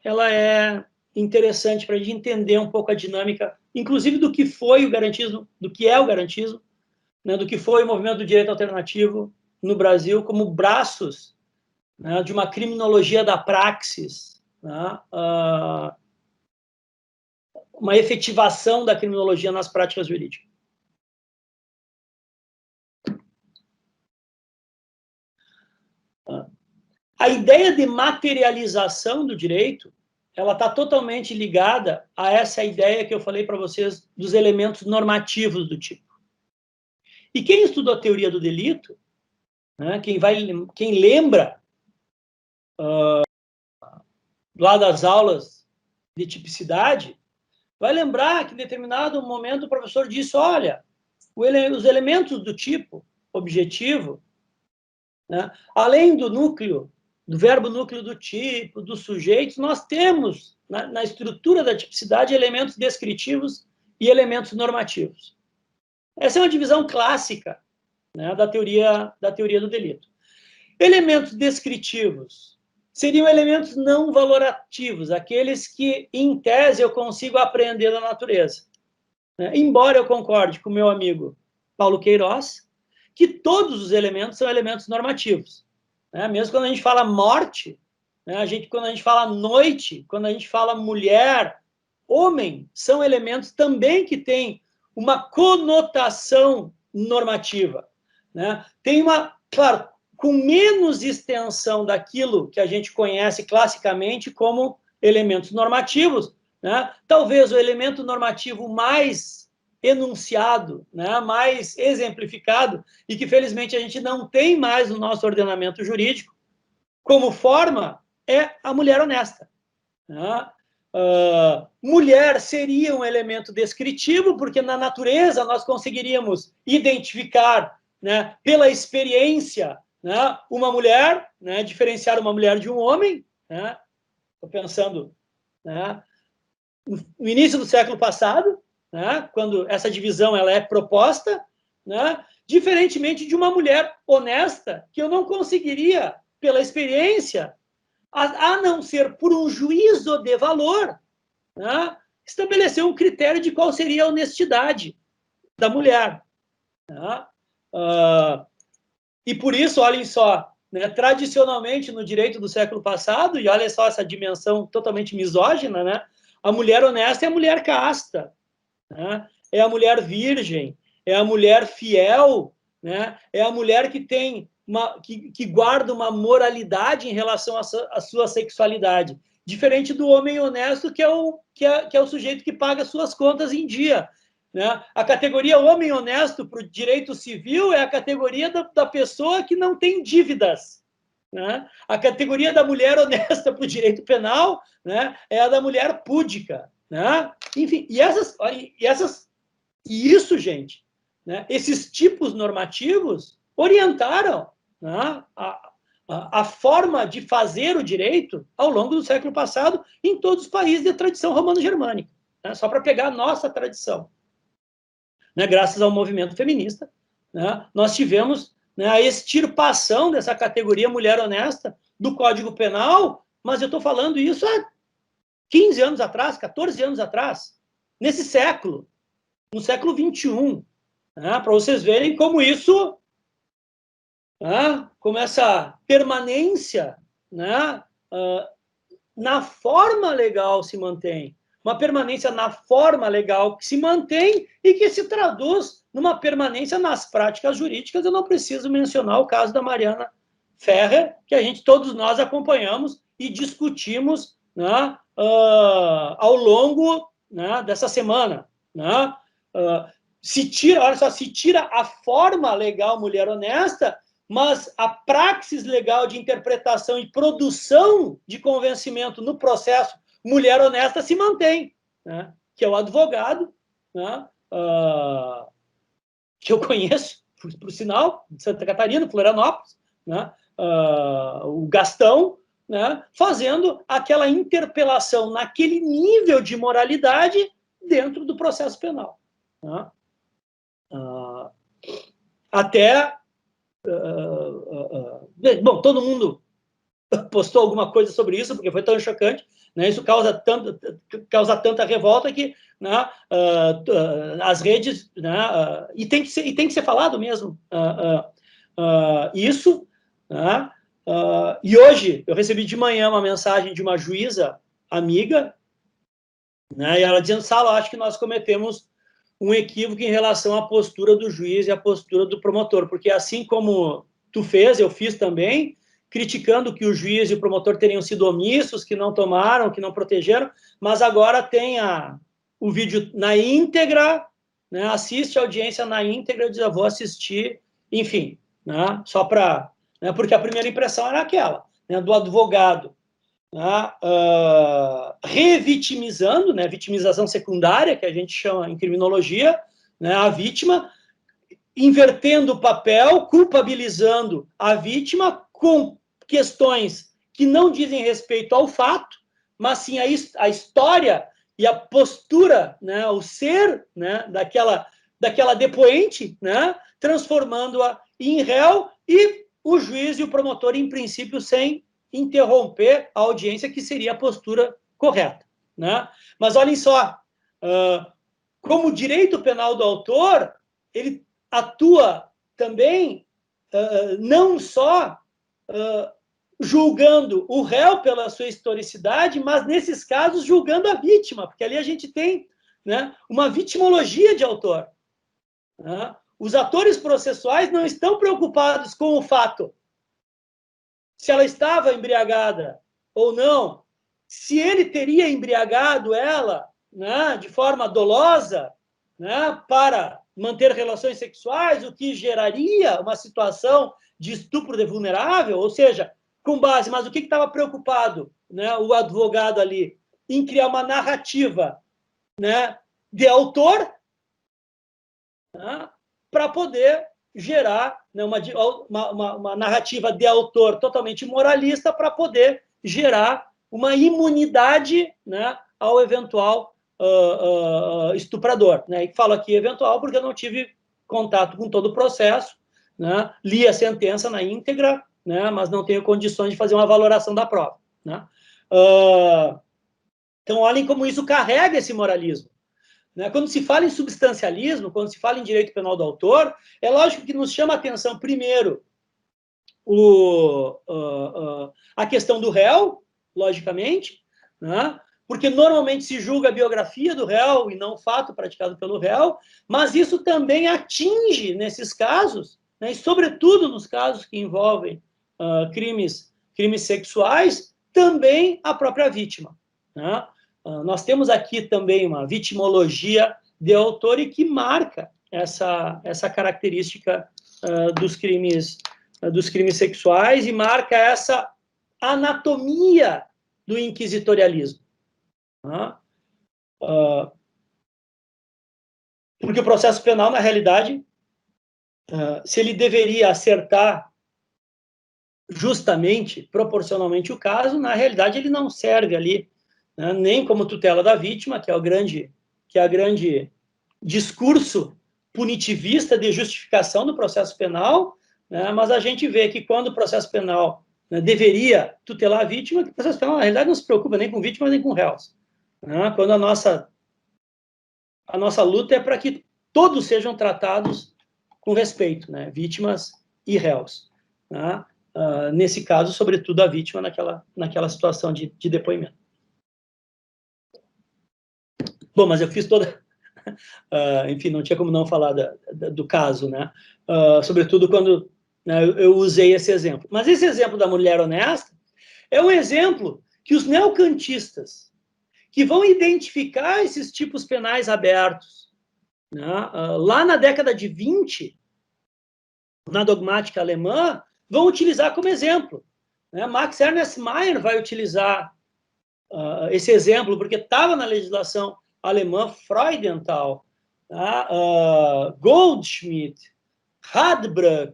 ela é interessante para a gente entender um pouco a dinâmica, inclusive do que foi o garantismo, do que é o garantismo, né, do que foi o movimento do direito alternativo no Brasil, como braços, né, de uma criminologia da praxis, né, uma efetivação da criminologia nas práticas jurídicas. A ideia de materialização do direito, ela está totalmente ligada a essa ideia que eu falei para vocês dos elementos normativos do tipo. E quem estudou a teoria do delito, né, quem lembra lá das aulas de tipicidade, vai lembrar que em determinado momento o professor disse, olha, os elementos do tipo objetivo, né, além do núcleo, do verbo núcleo do tipo, dos sujeitos, nós temos, na estrutura da tipicidade, elementos descritivos e elementos normativos. Essa é uma divisão clássica, né, da teoria do delito. Elementos descritivos seriam elementos não valorativos, aqueles que, em tese, eu consigo aprender da natureza. Embora eu concorde com o meu amigo Paulo Queiroz, que todos os elementos são elementos normativos. Mesmo quando a gente fala morte, quando a gente fala noite, quando a gente fala mulher, homem, são elementos também que têm uma conotação normativa. Tem uma, claro, com menos extensão daquilo que a gente conhece classicamente como elementos normativos, talvez o elemento normativo mais enunciado, mais exemplificado, e que felizmente a gente não tem mais no nosso ordenamento jurídico, como forma, é a mulher honesta. Mulher seria um elemento descritivo, porque na natureza nós conseguiríamos identificar, pela experiência, uma mulher, diferenciar uma mulher de um homem. Estou pensando no início do século passado, quando essa divisão ela é proposta, diferentemente de uma mulher honesta, que eu não conseguiria, pela experiência, a não ser por um juízo de valor, estabelecer um critério de qual seria a honestidade da mulher. E por isso, olhem só, tradicionalmente no direito do século passado, e olha só essa dimensão totalmente misógina, a mulher honesta é a mulher casta, é a mulher virgem, é a mulher fiel, é a mulher que tem que guarda uma moralidade em relação à sua sexualidade, diferente do homem honesto, que é o sujeito que paga suas contas em dia. A categoria homem honesto para o direito civil é a categoria da pessoa que não tem dívidas. A categoria da mulher honesta para o direito penal, é a da mulher púdica. Enfim, e isso, gente, esses tipos normativos orientaram a forma de fazer o direito ao longo do século passado em todos os países de tradição romano-germânica. Só para pegar a nossa tradição. Graças ao movimento feminista, nós tivemos a extirpação dessa categoria mulher honesta do Código Penal, mas eu estou falando isso há 15 anos atrás, 14 anos atrás, nesse século, no século XXI, para vocês verem como isso, como essa permanência na forma legal se mantém. Uma permanência na forma legal que se mantém e que se traduz numa permanência nas práticas jurídicas. Eu não preciso mencionar o caso da Mariana Ferrer, que todos nós acompanhamos e discutimos ao longo dessa semana. Se tira a forma legal mulher honesta, mas a praxis legal de interpretação e produção de convencimento no processo mulher honesta se mantém, que é o advogado, que eu conheço, por sinal, de Santa Catarina, Florianópolis, o Gastão, fazendo aquela interpelação naquele nível de moralidade dentro do processo penal. Até... bom, todo mundo postou alguma coisa sobre isso, porque foi tão chocante, isso causa tanta revolta que as redes... e tem que ser falado mesmo isso. E hoje eu recebi de manhã uma mensagem de uma juíza amiga, e ela dizendo: Saulo, acho que nós cometemos um equívoco em relação à postura do juiz e à postura do promotor, porque assim como tu fez, eu fiz também, criticando que o juiz e o promotor teriam sido omissos, que não tomaram, que não protegeram, mas agora tem o vídeo na íntegra, assiste a audiência na íntegra, eu disse, eu vou assistir, enfim, só para... porque a primeira impressão era aquela, do advogado revitimizando, vitimização secundária, que a gente chama em criminologia, a vítima, invertendo o papel, culpabilizando a vítima com questões que não dizem respeito ao fato, mas sim a história e a postura, o ser daquela depoente, transformando-a em réu, e o juiz e o promotor, em princípio, sem interromper a audiência, que seria a postura correta, né? Mas olhem só, como o direito penal do autor, ele atua também não só julgando o réu pela sua historicidade, mas, nesses casos, julgando a vítima, porque ali a gente tem, né, uma vitimologia de autor. Né? Os atores processuais não estão preocupados com o fato, se ela estava embriagada ou não, se ele teria embriagado ela, né, de forma dolosa, né, para manter relações sexuais, o que geraria uma situação de estupro de vulnerável, ou seja, com base, mas o que estava preocupado, né, o advogado ali, em criar uma narrativa, né, de autor, né, para poder gerar, né, uma narrativa de autor totalmente moralista, para poder gerar uma imunidade, né, ao eventual estuprador. Né? E falo aqui eventual porque eu não tive contato com todo o processo, né? Li a sentença na íntegra, né? Mas não tenho condições de fazer uma valoração da prova. Né? Então, olhem como isso carrega esse moralismo. Né? Quando se fala em substancialismo, quando se fala em direito penal do autor, é lógico que nos chama a atenção, primeiro, a questão do réu, logicamente, né? Porque normalmente se julga a biografia do réu e não o fato praticado pelo réu, mas isso também atinge, nesses casos, né, e sobretudo nos casos que envolvem crimes sexuais, também a própria vítima. Né? Nós temos aqui também uma vitimologia de autor e que marca essa característica dos crimes sexuais e marca essa anatomia do inquisitorialismo. Porque o processo penal, na realidade, se ele deveria acertar justamente, proporcionalmente o caso, na realidade ele não serve ali, né, nem como tutela da vítima, que é a grande discurso punitivista de justificação do processo penal, né, mas a gente vê que quando o processo penal, né, deveria tutelar a vítima, que o processo penal, na realidade, não se preocupa nem com vítimas nem com réus. Né, quando a nossa luta é para que todos sejam tratados com respeito, né, vítimas e réus. Né, nesse caso, sobretudo, a vítima naquela situação de depoimento. Bom, mas eu fiz toda... enfim, não tinha como não falar do caso, né? Sobretudo quando, né, eu usei esse exemplo. Mas esse exemplo da mulher honesta é um exemplo que os neocantistas, que vão identificar esses tipos penais abertos, né, lá na década de 20, na dogmática alemã, vão utilizar como exemplo. Né? Max Ernst Mayr vai utilizar esse exemplo, porque estava na legislação alemã freudental, Goldschmidt, Radbruch,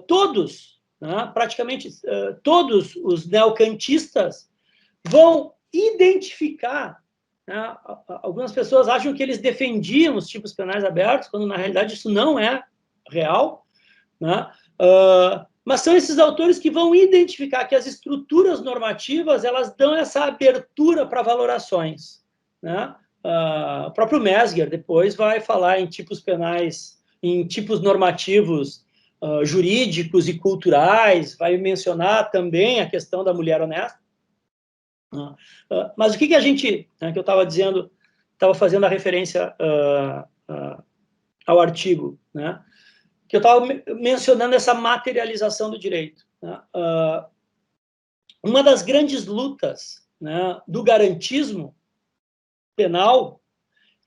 todos, praticamente todos os neocantistas vão identificar, algumas pessoas acham que eles defendiam os tipos penais abertos, quando na realidade isso não é real, mas são esses autores que vão identificar que as estruturas normativas, elas dão essa abertura para valorações, né? O próprio Mesger depois vai falar em tipos penais, em tipos normativos jurídicos e culturais, vai mencionar também a questão da mulher honesta. Mas o que a gente, que eu estava dizendo, estava fazendo a referência ao artigo, né? Que eu estava mencionando essa materialização do direito. Né? Uma das grandes lutas, né, do garantismo penal,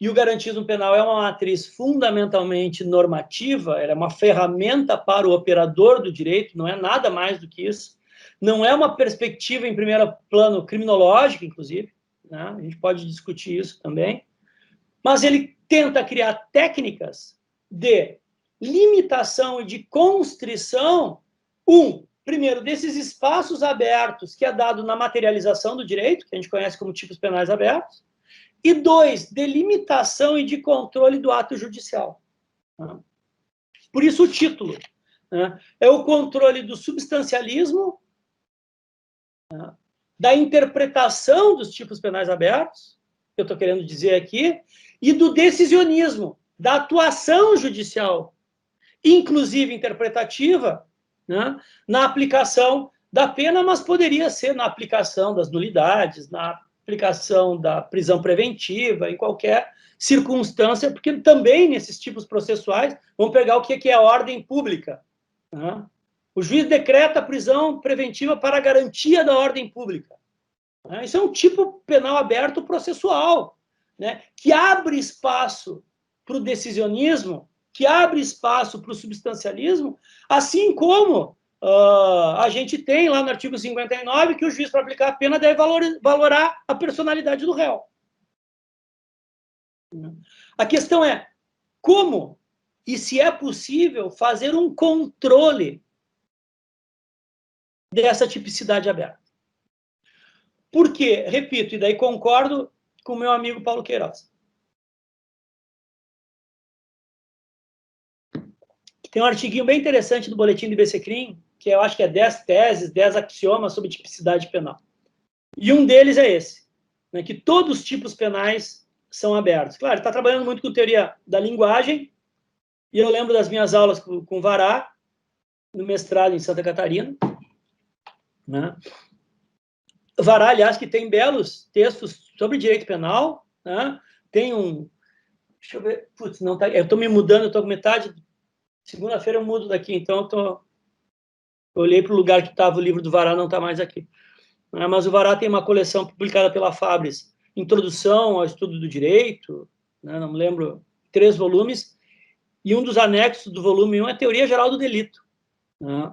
e o garantismo penal é uma matriz fundamentalmente normativa, ela é uma ferramenta para o operador do direito, não é nada mais do que isso, não é uma perspectiva em primeiro plano criminológica, inclusive, né? A gente pode discutir isso também, mas ele tenta criar técnicas de limitação e de constrição, primeiro, desses espaços abertos que é dado na materialização do direito, que a gente conhece como tipos penais abertos, e 2, de limitação e de controle do ato judicial. Por isso o título, né, é o controle do substancialismo da interpretação dos tipos penais abertos, que eu estou querendo dizer aqui, e do decisionismo, da atuação judicial, inclusive interpretativa, né, na aplicação da pena, mas poderia ser na aplicação das nulidades, na aplicação da prisão preventiva, em qualquer circunstância, porque também nesses tipos processuais, vamos pegar o que é a ordem pública. Né? O juiz decreta a prisão preventiva para a garantia da ordem pública. Né? Isso é um tipo penal aberto processual, né? Que abre espaço para o decisionismo, que abre espaço para o substancialismo, assim como a gente tem lá no artigo 59 que o juiz, para aplicar a pena, deve valorar a personalidade do réu. A questão é como e se é possível fazer um controle dessa tipicidade aberta. Por quê? Repito, e daí concordo com o meu amigo Paulo Queiroz. Tem um artiguinho bem interessante do boletim do IBCCRIM, que eu acho que é 10 teses, 10 axiomas sobre tipicidade penal. E um deles é esse, né, que todos os tipos penais são abertos. Claro, ele está trabalhando muito com teoria da linguagem, e eu lembro das minhas aulas com Vará, no mestrado em Santa Catarina. Né? Vará, aliás, que tem belos textos sobre direito penal, né? Tem um... Deixa eu ver... Putz, não tá... Eu estou me mudando, eu estou com metade... Segunda-feira eu mudo daqui, então eu olhei para o lugar que estava o livro do Vará, não está mais aqui. Mas o Vará tem uma coleção publicada pela Fabris, Introdução ao Estudo do Direito, né? Não me lembro, 3 volumes, e um dos anexos do volume 1 é Teoria Geral do Delito. Né?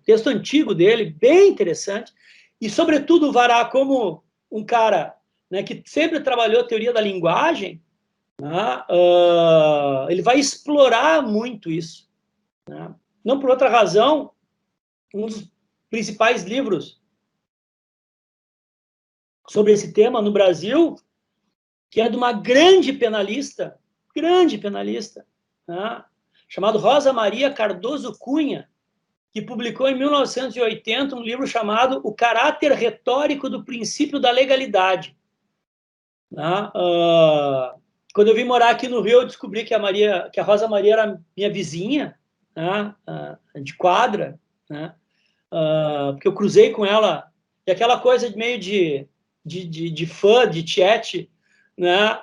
Texto antigo dele, bem interessante, e, sobretudo, o Vará, como um cara, né, que sempre trabalhou a teoria da linguagem, né, ele vai explorar muito isso. Né? Não por outra razão, um dos principais livros sobre esse tema no Brasil, que é de uma grande penalista, né, chamado Rosa Maria Cardoso Cunha, que publicou em 1980 um livro chamado O Caráter Retórico do Princípio da Legalidade. Né? Quando eu vim morar aqui no Rio, eu descobri que a Rosa Maria era minha vizinha, né? De quadra, né? Porque eu cruzei com ela, e aquela coisa meio de fã, de chat, né?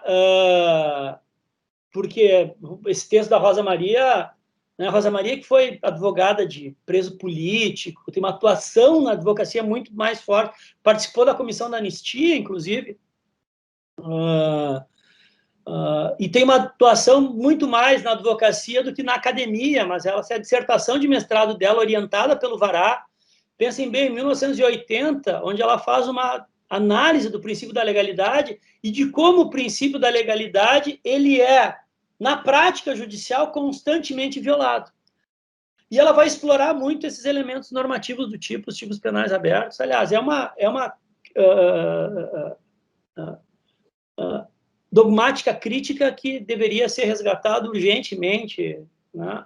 Porque esse texto da Rosa Maria, né? Rosa Maria, que foi advogada de preso político, tem uma atuação na advocacia muito mais forte, participou da comissão da anistia, inclusive, e tem uma atuação muito mais na advocacia do que na academia, mas ela é a dissertação de mestrado dela, orientada pelo Vará, pensem bem, em 1980, onde ela faz uma análise do princípio da legalidade e de como o princípio da legalidade ele é, na prática judicial, constantemente violado. E ela vai explorar muito esses elementos normativos do tipo, os tipos penais abertos. Aliás, é uma dogmática crítica que deveria ser resgatada urgentemente. Né?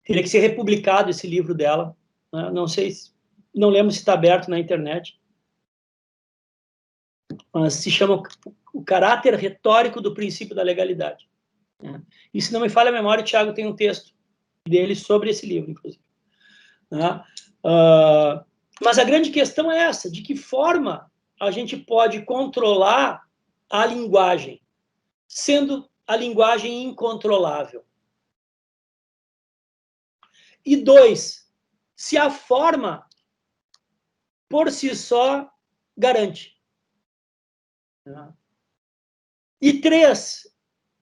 Teria que ser republicado esse livro dela. Né? Não lembro se está aberto na internet. Mas se chama O Caráter Retórico do Princípio da Legalidade. Né? E se não me falha a memória, o Thiago tem um texto dele sobre esse livro, inclusive. Né? Mas a grande questão é essa, de que forma a gente pode controlar a linguagem, sendo a linguagem incontrolável. E 2, se a forma, por si só, garante. E 3,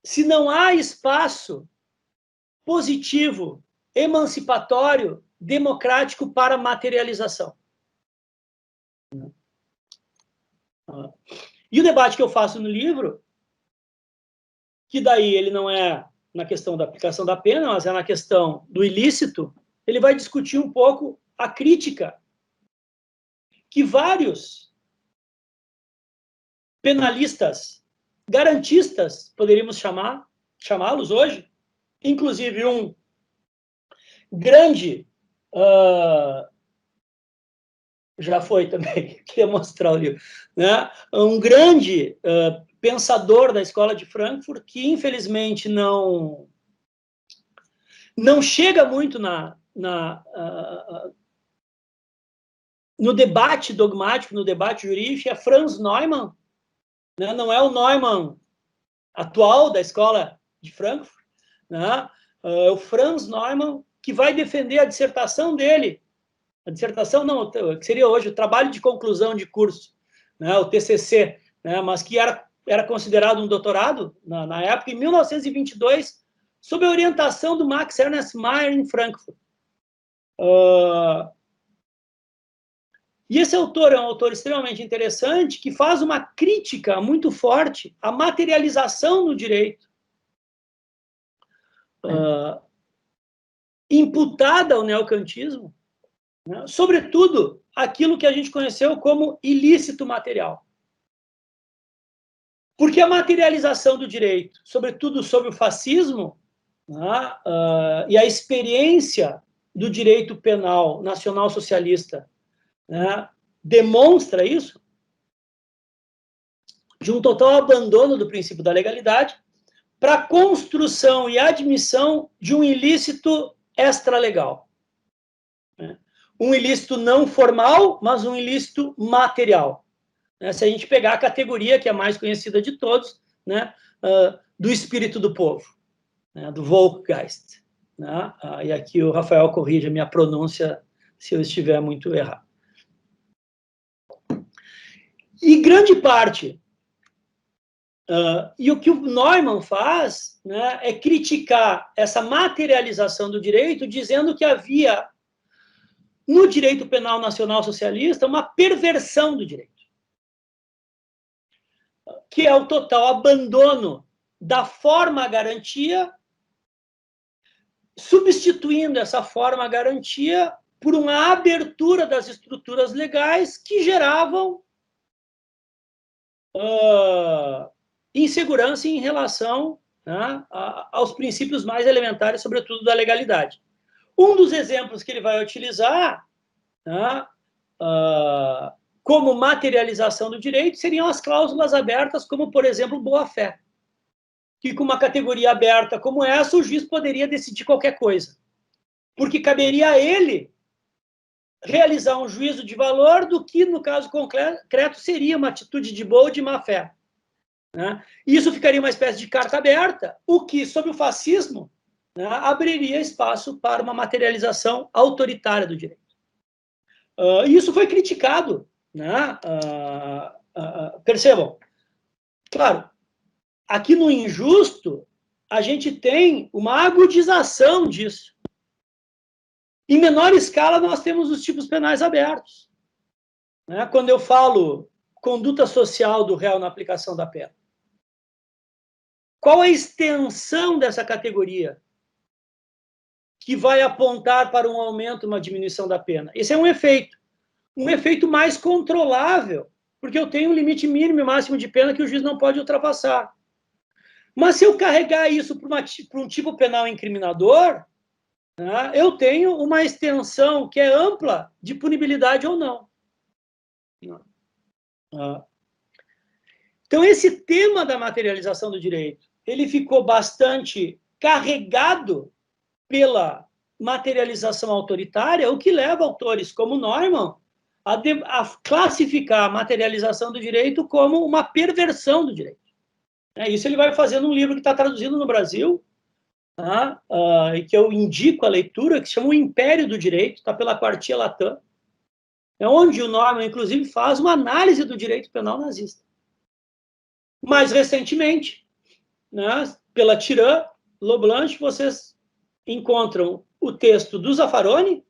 se não há espaço positivo, emancipatório, democrático para materialização. E o debate que eu faço no livro, que daí ele não é na questão da aplicação da pena, mas é na questão do ilícito, ele vai discutir um pouco a crítica que vários penalistas, garantistas, poderíamos chamá-los hoje, inclusive um grande Já foi também, queria mostrar o livro. Né? Um grande pensador da escola de Frankfurt, que infelizmente não chega muito no debate dogmático, no debate jurídico, é Franz Neumann, né? Não é o Neumann atual da escola de Frankfurt, né? É o Franz Neumann, que vai defender a dissertação dele. A dissertação não, que seria hoje o trabalho de conclusão de curso, né? O TCC, né? Mas que era considerado um doutorado na época, em 1922, sob a orientação do Max Ernst Mayr em Frankfurt. E esse autor é um autor extremamente interessante, que faz uma crítica muito forte à materialização do direito, imputada ao neocantismo, né? Sobretudo aquilo que a gente conheceu como ilícito material. Porque a materialização do direito, sobretudo sob o fascismo, né, e a experiência do direito penal nacional-socialista, né, demonstra isso, de um total abandono do princípio da legalidade para a construção e admissão de um ilícito extralegal. Né? Um ilícito não formal, mas um ilícito material. Né? Se a gente pegar a categoria que é a mais conhecida de todos, né, do espírito do povo, né, do Volksgeist. Né? E aqui o Rafael corrige a minha pronúncia se eu estiver muito errado. E grande parte, e o que o Neumann faz, né, é criticar essa materialização do direito, dizendo que havia, no direito penal nacional socialista, uma perversão do direito, que é o total abandono da forma-garantia, substituindo essa forma-garantia por uma abertura das estruturas legais que geravam insegurança em relação, né, aos princípios mais elementares, sobretudo da legalidade. Um dos exemplos que ele vai utilizar, né, como materialização do direito seriam as cláusulas abertas, como, por exemplo, boa-fé, que com uma categoria aberta como essa, o juiz poderia decidir qualquer coisa, porque caberia a ele realizar um juízo de valor do que, no caso concreto, seria uma atitude de boa ou de má-fé. Né? Isso ficaria uma espécie de carta aberta, o que, sob o fascismo, né, abriria espaço para uma materialização autoritária do direito. Isso foi criticado. Né? Percebam, claro, aqui no injusto, a gente tem uma agudização disso. Em menor escala, nós temos os tipos penais abertos. Né? Quando eu falo conduta social do réu na aplicação da pena. Qual a extensão dessa categoria que vai apontar para um aumento, uma diminuição da pena? Esse é um efeito mais controlável, porque eu tenho um limite mínimo e máximo de pena que o juiz não pode ultrapassar. Mas se eu carregar isso para um tipo penal incriminador, né, eu tenho uma extensão que é ampla de punibilidade ou não. Então, esse tema da materialização do direito, ele ficou bastante carregado pela materialização autoritária, o que leva autores como Neumann a classificar a materialização do direito como uma perversão do direito. Isso ele vai fazer num livro que está traduzido no Brasil, tá? E que eu indico a leitura, que se chama O Império do Direito, está pela Quartia Latam, onde o Neumann, inclusive, faz uma análise do direito penal nazista. Mais recentemente, né, pela Tirán, Leblanc, vocês encontram o texto do Zaffaroni,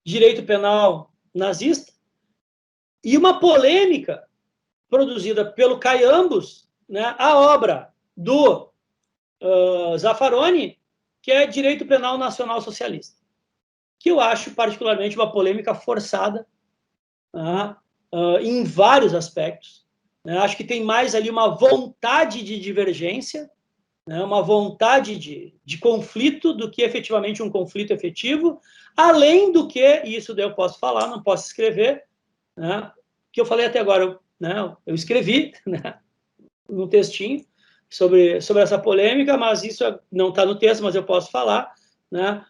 Direito Penal Nazista, e uma polêmica produzida pelo Caiambos, né, a obra do Zaffaroni, que é Direito Penal Nacional Socialista, que eu acho particularmente uma polêmica forçada, em vários aspectos. Acho que tem mais ali uma vontade de divergência, né, uma vontade de conflito do que efetivamente um conflito efetivo, além do que, e isso daí eu posso falar, não posso escrever, né, que eu falei até agora, né, eu escrevi, né, um textinho sobre essa polêmica, mas isso não está no texto, mas eu posso falar, né,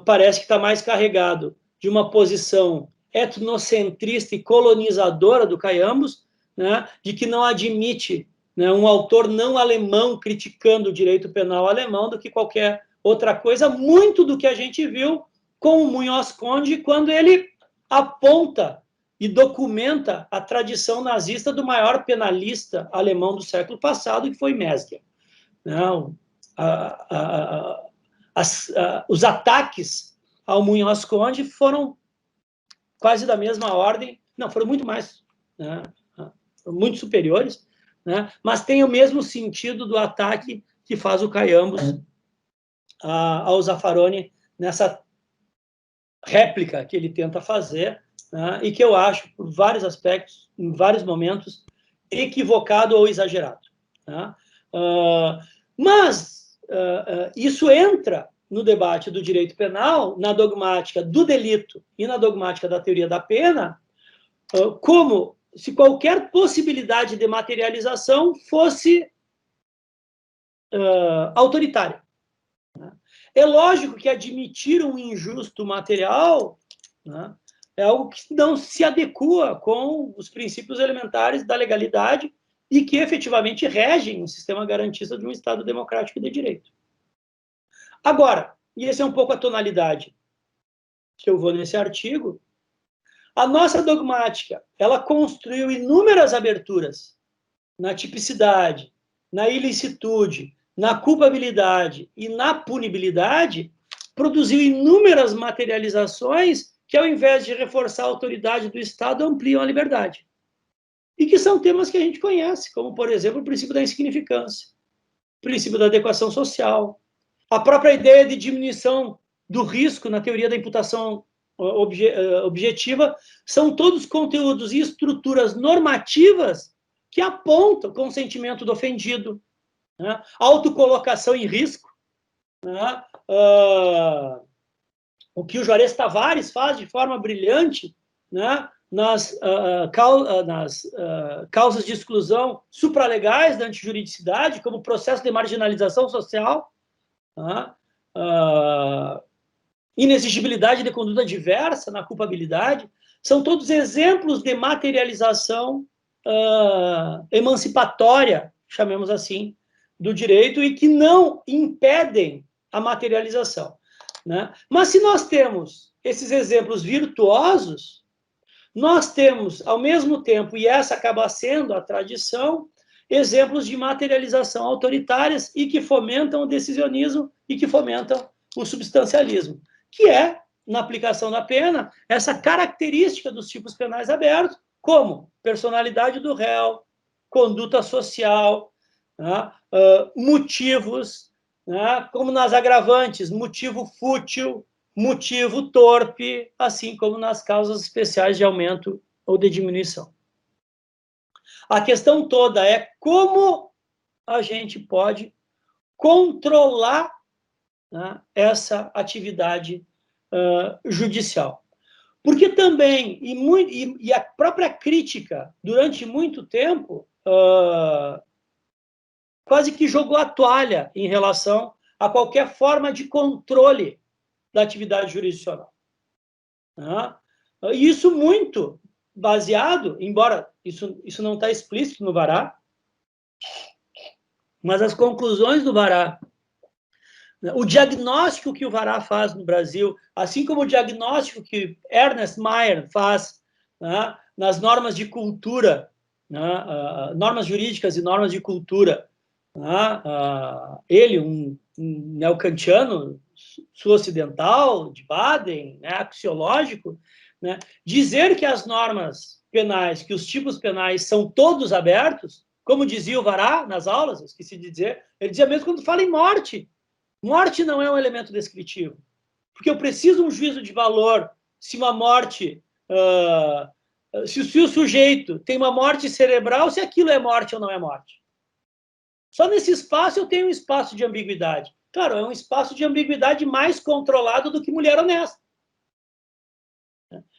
parece que está mais carregado de uma posição etnocentrista e colonizadora do Caiambos, né, de que não admite, né, um autor não alemão criticando o direito penal alemão do que qualquer outra coisa, muito do que a gente viu com o Munhoz Conde, quando ele aponta e documenta a tradição nazista do maior penalista alemão do século passado, que foi Mesmer. Não, os ataques ao Munhoz Conde foram quase da mesma ordem, não, foram muito mais, né, muito superiores, né, mas tem o mesmo sentido do ataque que faz o Caiambos ao Zaffaroni nessa réplica que ele tenta fazer, né, e que eu acho, por vários aspectos, em vários momentos, equivocado ou exagerado. Né? Mas isso entra no debate do direito penal, na dogmática do delito e na dogmática da teoria da pena, como se qualquer possibilidade de materialização fosse autoritária. É lógico que admitir um injusto material, né, é algo que não se adequa com os princípios elementares da legalidade e que efetivamente regem o sistema garantista de um Estado democrático e de direito. Agora, e essa é um pouco a tonalidade que eu vou nesse artigo, a nossa dogmática, ela construiu inúmeras aberturas na tipicidade, na ilicitude, na culpabilidade e na punibilidade, produziu inúmeras materializações que, ao invés de reforçar a autoridade do Estado, ampliam a liberdade. E que são temas que a gente conhece, como, por exemplo, o princípio da insignificância, o princípio da adequação social, a própria ideia de diminuição do risco na teoria da imputação objetiva, são todos conteúdos e estruturas normativas que apontam o consentimento do ofendido, né? Autocolocação em risco, né? O que o Juarez Tavares faz de forma brilhante, né? nas causas de exclusão supralegais da antijuridicidade, como processo de marginalização social, né? Inexigibilidade de conduta diversa na culpabilidade, são todos exemplos de materialização emancipatória, chamemos assim, do direito e que não impedem a materialização. Né? Mas se nós temos esses exemplos virtuosos, nós temos, ao mesmo tempo, e essa acaba sendo a tradição, exemplos de materialização autoritárias e que fomentam o decisionismo e que fomentam o substancialismo, que é, na aplicação da pena, essa característica dos tipos penais abertos, como personalidade do réu, conduta social, né, motivos, né, como nas agravantes, motivo fútil, motivo torpe, assim como nas causas especiais de aumento ou de diminuição. A questão toda é como a gente pode controlar, né, essa atividade judicial. Porque também, e a própria crítica, durante muito tempo, quase que jogou a toalha em relação a qualquer forma de controle da atividade jurisdicional. Né? Isso muito baseado, embora isso não está explícito no Vará, mas as conclusões do Vará, o diagnóstico que o Vará faz no Brasil, assim como o diagnóstico que Ernest Mayr faz, né, nas normas de cultura, né, normas jurídicas e normas de cultura, né, ele, um neocantiano sul-ocidental, de Baden, né, axiológico, né, dizer que as normas penais, que os tipos penais são todos abertos, como dizia o Vará nas aulas, eu esqueci de dizer, ele dizia mesmo quando fala em morte. Morte não é um elemento descritivo, porque eu preciso um juízo de valor se uma morte, se o sujeito tem uma morte cerebral, se aquilo é morte ou não é morte. Só nesse espaço eu tenho um espaço de ambiguidade. Claro, é um espaço de ambiguidade mais controlado do que mulher honesta.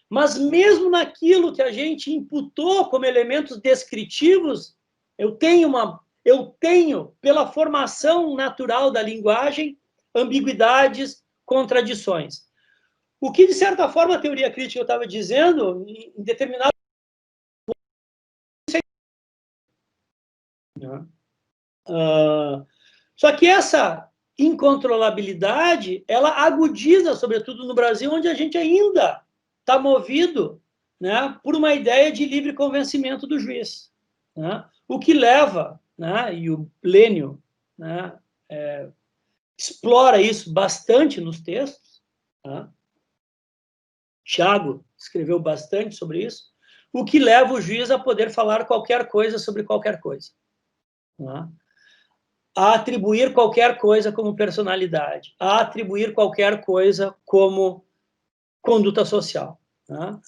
Mas mesmo naquilo que a gente imputou como elementos descritivos, eu tenho, pela formação natural da linguagem, ambiguidades, contradições. O que, de certa forma, a teoria crítica eu estava dizendo, em determinado... Só que essa incontrolabilidade, ela agudiza, sobretudo no Brasil, onde a gente ainda está movido, né, por uma ideia de livre convencimento do juiz, né, o que leva, né, e o Lênio, né, explora isso bastante nos textos, né, Tiago escreveu bastante sobre isso, o que leva o juiz a poder falar qualquer coisa sobre qualquer coisa, né, a atribuir qualquer coisa como personalidade, a atribuir qualquer coisa como conduta social, né?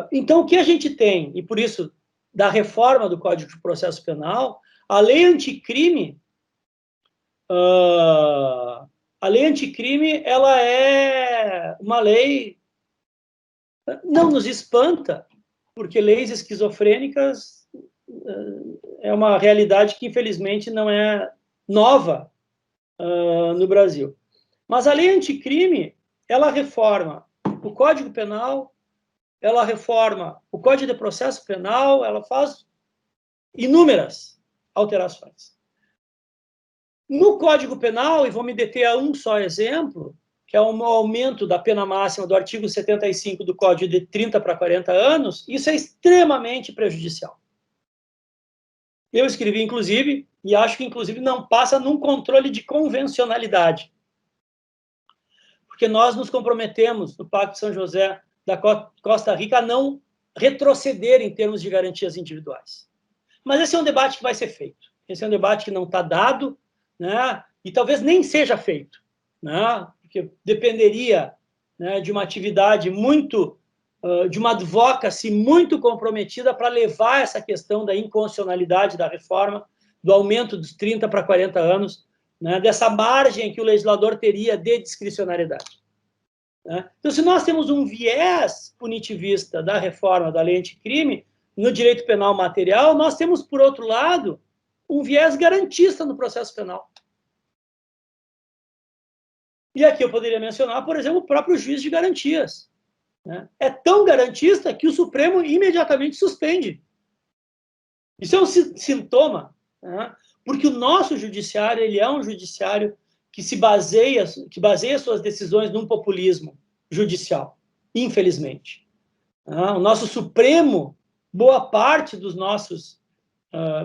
Então, o que a gente tem, e por isso, da reforma do Código de Processo Penal, a lei anticrime, ela é uma lei, não nos espanta, porque leis esquizofrênicas é uma realidade que, infelizmente, não é nova no Brasil. Mas a lei anticrime, ela reforma o Código Penal, ela reforma o Código de Processo Penal, ela faz inúmeras alterações. No Código Penal, e vou me deter a um só exemplo, que é um aumento da pena máxima do artigo 75 do Código de 30 para 40 anos, isso é extremamente prejudicial. Eu escrevi, inclusive, e acho que, inclusive, não passa num controle de convencionalidade. Porque nós nos comprometemos, no Pacto de São José da Costa Rica, a não retroceder em termos de garantias individuais. Mas esse é um debate que vai ser feito. Esse é um debate que não está dado, né? E talvez nem seja feito, né? Porque dependeria, né, de uma atividade muito... de uma advocacy muito comprometida para levar essa questão da inconstitucionalidade da reforma, do aumento dos 30 para 40 anos, né, dessa margem que o legislador teria de discricionariedade. Né? Então, se nós temos um viés punitivista da reforma da lei anticrime, no direito penal material, nós temos, por outro lado, um viés garantista no processo penal. E aqui eu poderia mencionar, por exemplo, o próprio juiz de garantias. É tão garantista que o Supremo imediatamente suspende. Isso é um sintoma, né? Porque o nosso judiciário, ele é um judiciário que baseia suas decisões num populismo judicial, infelizmente. O nosso Supremo, boa parte dos nossos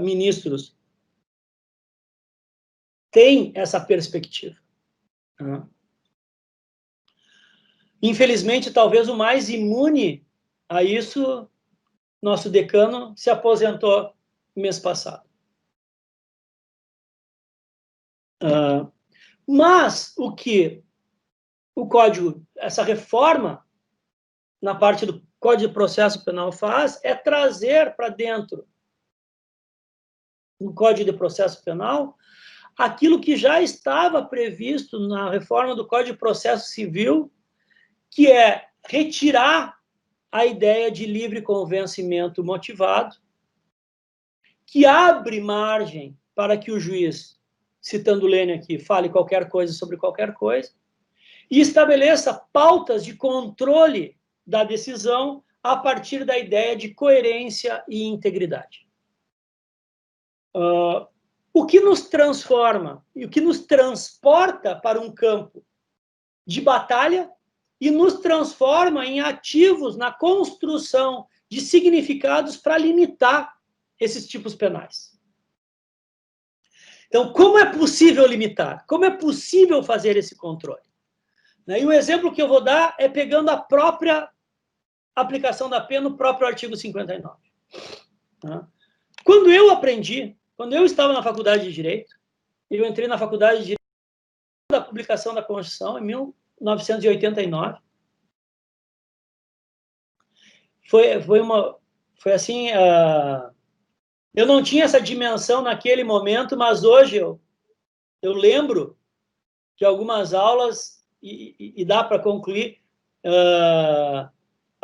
ministros tem essa perspectiva. Infelizmente, talvez o mais imune a isso, nosso decano se aposentou no mês passado. Mas o que o Código, essa reforma, na parte do Código de Processo Penal faz, é trazer para dentro do Código de Processo Penal aquilo que já estava previsto na reforma do Código de Processo Civil, que é retirar a ideia de livre convencimento motivado, que abre margem para que o juiz, citando Lênio aqui, fale qualquer coisa sobre qualquer coisa, e estabeleça pautas de controle da decisão a partir da ideia de coerência e integridade. O que nos transforma e o que nos transporta para um campo de batalha e nos transforma em ativos na construção de significados para limitar esses tipos penais. Então, como é possível limitar? Como é possível fazer esse controle? E o exemplo que eu vou dar é pegando a própria aplicação da pena no próprio artigo 59. Quando eu estava na faculdade de Direito, eu entrei na faculdade de Direito da publicação da Constituição, em 1989. Foi assim, eu não tinha essa dimensão naquele momento, mas hoje eu lembro de algumas aulas, e dá para concluir,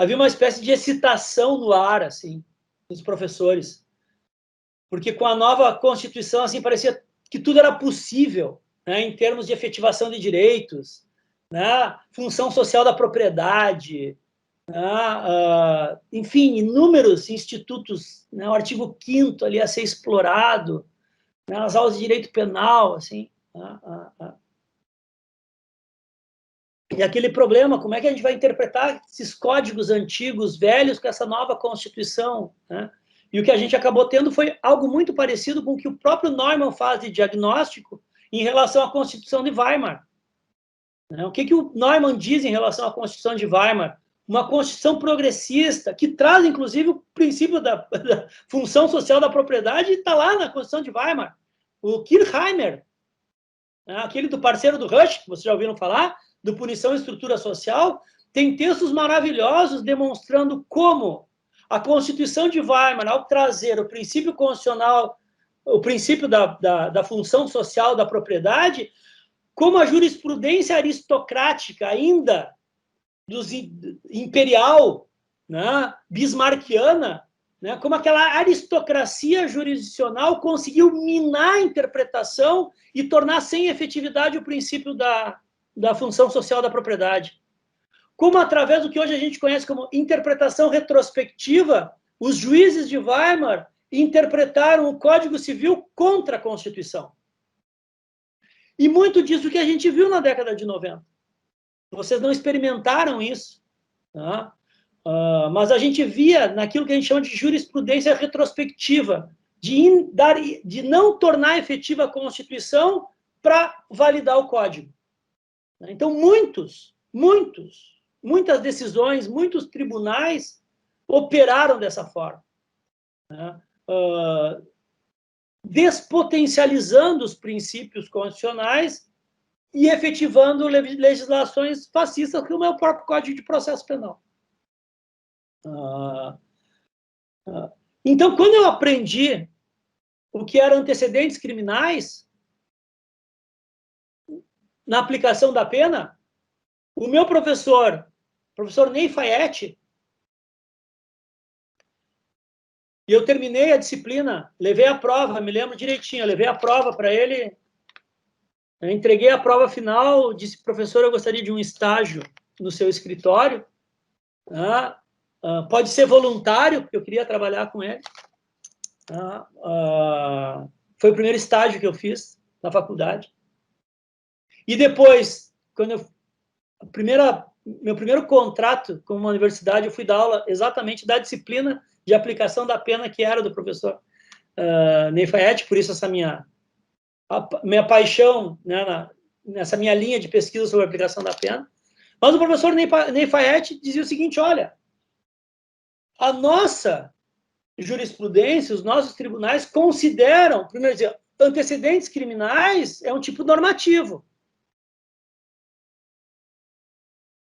havia uma espécie de excitação no ar, assim, dos professores. Porque com a nova Constituição, assim, parecia que tudo era possível, né, em termos de efetivação de direitos, né, função social da propriedade, né, enfim, inúmeros institutos, né, o artigo 5º ali a ser explorado, né, as aulas de direito penal, assim, E aquele problema, como é que a gente vai interpretar esses códigos antigos, velhos, com essa nova Constituição, né? E o que a gente acabou tendo foi algo muito parecido com o que o próprio Neumann faz de diagnóstico em relação à Constituição de Weimar. O que o Neumann diz em relação à Constituição de Weimar? Uma Constituição progressista, que traz, inclusive, o princípio da função social da propriedade, está lá na Constituição de Weimar. O Kirchheimer, aquele do parceiro do Rush, que vocês já ouviram falar, do Punição e Estrutura Social, tem textos maravilhosos demonstrando como a Constituição de Weimar, ao trazer o princípio constitucional, o princípio da função social da propriedade, como a jurisprudência aristocrática ainda imperial, né, bismarckiana, né, como aquela aristocracia jurisdicional conseguiu minar a interpretação e tornar sem efetividade o princípio da função social da propriedade. Como, através do que hoje a gente conhece como interpretação retrospectiva, os juízes de Weimar interpretaram o Código Civil contra a Constituição. E muito disso que a gente viu na década de 90. Vocês não experimentaram isso, tá? Mas a gente via naquilo que a gente chama de jurisprudência retrospectiva, de não tornar efetiva a Constituição para validar o Código. Então, muitas decisões, muitos tribunais operaram dessa forma, né? Despotencializando os princípios constitucionais e efetivando legislações fascistas, como é o próprio Código de Processo Penal. Então, quando eu aprendi o que eram antecedentes criminais na aplicação da pena, o meu professor Ney Fayette, e eu terminei a disciplina, levei a prova, me lembro direitinho, eu levei a prova para ele, eu entreguei a prova final, disse, professor, eu gostaria de um estágio no seu escritório, pode ser voluntário, porque eu queria trabalhar com ele. Foi o primeiro estágio que eu fiz na faculdade. E depois, quando meu primeiro contrato com uma universidade, eu fui dar aula exatamente da disciplina de aplicação da pena que era do professor Ney Fayette, por isso essa minha paixão, né, nessa minha linha de pesquisa sobre a aplicação da pena. Mas o professor Ney Fayette dizia o seguinte, olha, a nossa jurisprudência, os nossos tribunais consideram, primeiro dizer, antecedentes criminais é um tipo normativo,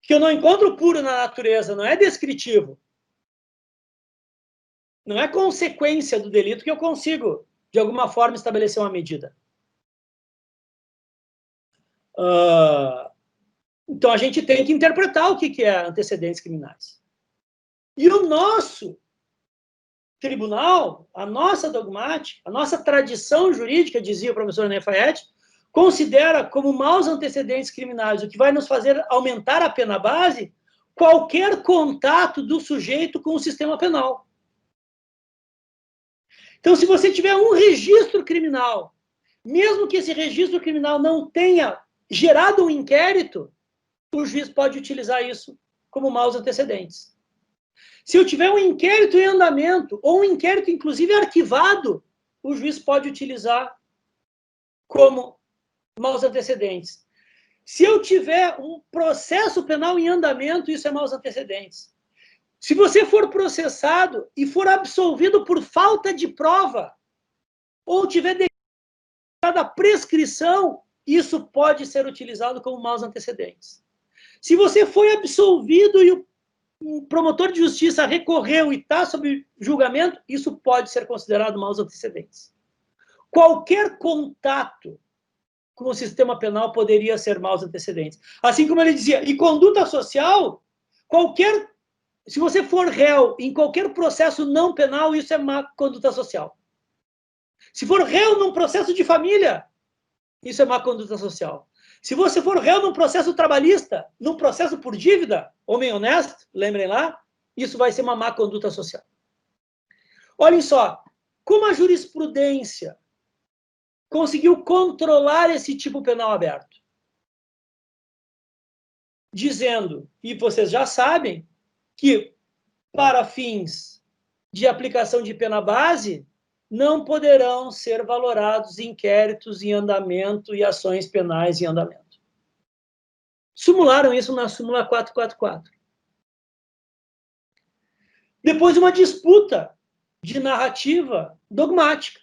que eu não encontro puro na natureza, não é descritivo. Não é consequência do delito que eu consigo, de alguma forma, estabelecer uma medida. Então, a gente tem que interpretar o que é antecedentes criminais. E o nosso tribunal, a nossa dogmática, a nossa tradição jurídica, dizia o professor Ney Fayette, considera como maus antecedentes criminais, o que vai nos fazer aumentar a pena base, qualquer contato do sujeito com o sistema penal. Então, se você tiver um registro criminal, mesmo que esse registro criminal não tenha gerado um inquérito, o juiz pode utilizar isso como maus antecedentes. Se eu tiver um inquérito em andamento, ou um inquérito, inclusive, arquivado, o juiz pode utilizar como maus antecedentes. Se eu tiver um processo penal em andamento, isso é maus antecedentes. Se você for processado e for absolvido por falta de prova, ou tiver declarada a prescrição, isso pode ser utilizado como maus antecedentes. Se você foi absolvido e o promotor de justiça recorreu e está sob julgamento, isso pode ser considerado maus antecedentes. Qualquer contato com o sistema penal poderia ser maus antecedentes. Assim como ele dizia, e conduta social, qualquer se você for réu em qualquer processo não penal, isso é má conduta social. Se for réu num processo de família, isso é má conduta social. Se você for réu num processo trabalhista, num processo por dívida, homem honesto, lembrem lá, isso vai ser uma má conduta social. Olhem só, como a jurisprudência conseguiu controlar esse tipo penal aberto? Dizendo, e vocês já sabem, que para fins de aplicação de pena base, não poderão ser valorados inquéritos em andamento e ações penais em andamento. Sumularam isso na súmula 444. Depois uma disputa de narrativa dogmática.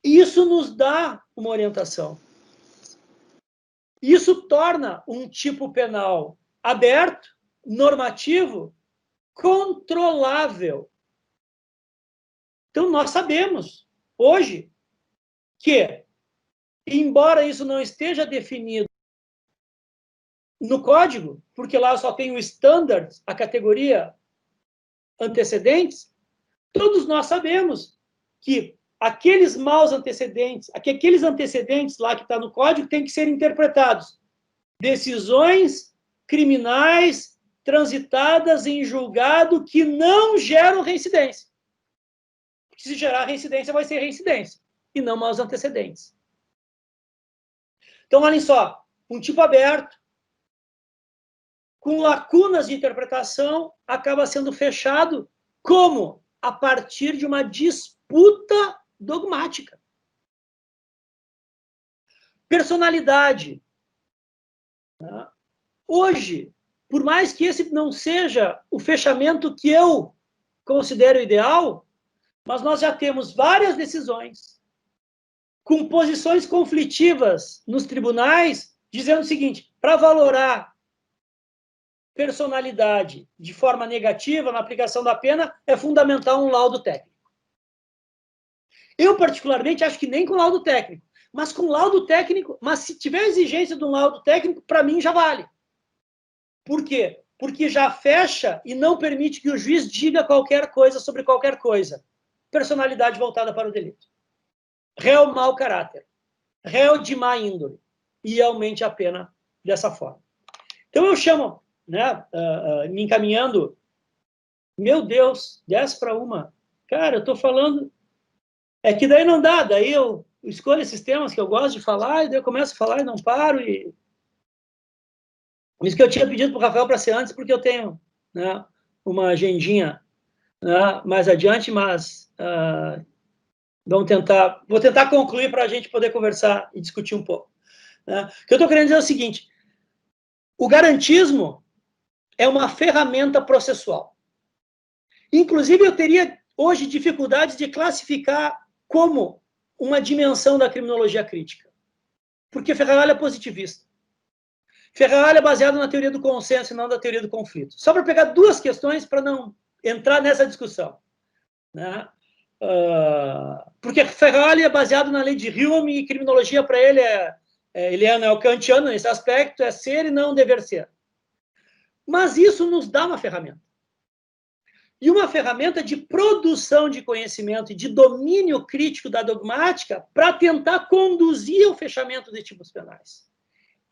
Isso nos dá uma orientação. Isso torna um tipo penal aberto, normativo, controlável. Então, nós sabemos, hoje, que, embora isso não esteja definido no código, porque lá só tem o standard, a categoria antecedentes, todos nós sabemos que aqueles maus antecedentes, aqueles antecedentes lá que está no código, têm que ser interpretados. Decisões criminais transitadas em julgado que não geram reincidência. Porque se gerar reincidência, vai ser reincidência, e não maus antecedentes. Então, olhem só, um tipo aberto, com lacunas de interpretação, acaba sendo fechado como? A partir de uma disputa dogmática. Personalidade. Hoje, por mais que esse não seja o fechamento que eu considero ideal, mas nós já temos várias decisões com posições conflitivas nos tribunais, dizendo o seguinte: para valorar personalidade de forma negativa na aplicação da pena, é fundamental um laudo técnico. Eu, particularmente, acho que nem com laudo técnico, mas com laudo técnico, mas se tiver exigência de um laudo técnico, para mim já vale. Por quê? Porque já fecha e não permite que o juiz diga qualquer coisa sobre qualquer coisa. Personalidade voltada para o delito. Réu mau caráter. Réu de má índole. E aumente a pena dessa forma. Então eu chamo, né, me encaminhando, meu Deus, 10 para 1. Cara, eu estou falando... É que daí não dá, daí eu escolho esses temas que eu gosto de falar, e daí eu começo a falar e não paro. E... Isso que eu tinha pedido para o Rafael para ser antes, porque eu tenho, né, uma agendinha, né, mais adiante, mas vou tentar concluir para a gente poder conversar e discutir um pouco. Né? O que eu estou querendo dizer é o seguinte: o garantismo é uma ferramenta processual. Inclusive, eu teria hoje dificuldades de classificar como uma dimensão da criminologia crítica. Porque Ferraroli é positivista. Ferraroli é baseado na teoria do consenso e não da teoria do conflito. Só para pegar duas questões para não entrar nessa discussão. Né? Porque Ferraroli é baseado na lei de Hume e criminologia para ele ele é neo-kantiano nesse aspecto, é ser e não dever ser. Mas isso nos dá uma ferramenta. E uma ferramenta de produção de conhecimento e de domínio crítico da dogmática para tentar conduzir o fechamento de tipos penais.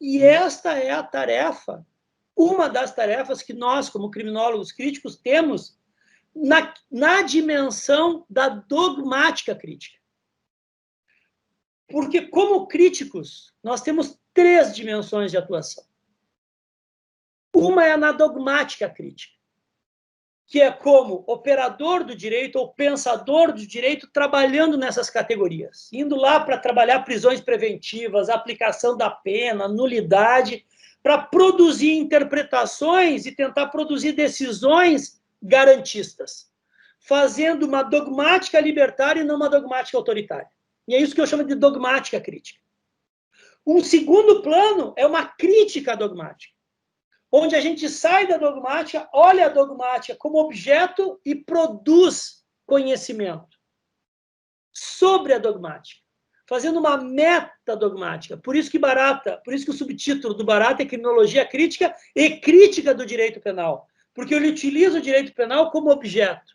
E esta é a tarefa, uma das tarefas que nós, como criminólogos críticos, temos na dimensão da dogmática crítica. Porque, como críticos, nós temos 3 dimensões de atuação. Uma é na dogmática crítica, que é como operador do direito ou pensador do direito trabalhando nessas categorias, indo lá para trabalhar prisões preventivas, aplicação da pena, nulidade, para produzir interpretações e tentar produzir decisões garantistas, fazendo uma dogmática libertária e não uma dogmática autoritária. E é isso que eu chamo de dogmática crítica. Um segundo plano é uma crítica dogmática, onde a gente sai da dogmática, olha a dogmática como objeto e produz conhecimento sobre a dogmática, fazendo uma meta dogmática. Por isso que o subtítulo do Barata é Criminologia Crítica e Crítica do Direito Penal, porque ele utiliza o direito penal como objeto.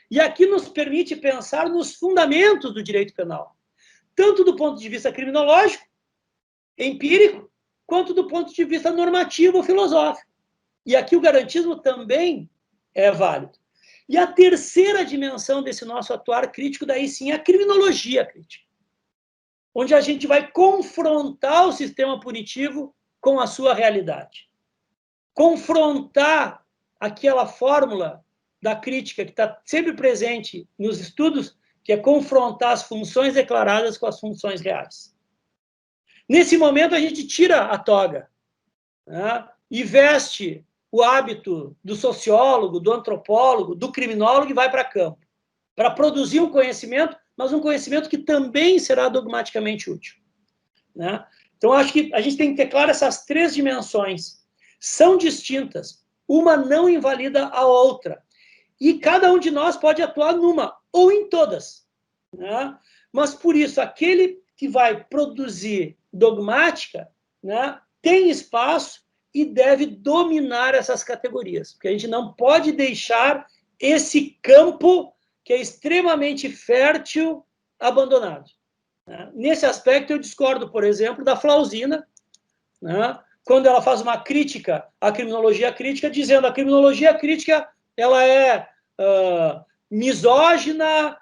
E aqui nos permite pensar nos fundamentos do direito penal, tanto do ponto de vista criminológico, empírico, quanto do ponto de vista normativo, filosófico. E aqui o garantismo também é válido. E a terceira dimensão desse nosso atuar crítico, daí sim, é a criminologia crítica, onde a gente vai confrontar o sistema punitivo com a sua realidade. Confrontar aquela fórmula da crítica que está sempre presente nos estudos, que é confrontar as funções declaradas com as funções reais. Nesse momento, a gente tira a toga, né, e veste o hábito do sociólogo, do antropólogo, do criminólogo e vai para campo, para produzir um conhecimento, mas um conhecimento que também será dogmaticamente útil, né? Então, acho que a gente tem que ter claro essas três dimensões. São distintas, uma não invalida a outra, e cada um de nós pode atuar numa ou em todas, né? Mas, por isso, aquele que vai produzir dogmática, né, tem espaço e deve dominar essas categorias, porque a gente não pode deixar esse campo, que é extremamente fértil, abandonado, né? Nesse aspecto, eu discordo, por exemplo, da Flausina, né, quando ela faz uma crítica à criminologia crítica, dizendo que a criminologia crítica ela é misógina,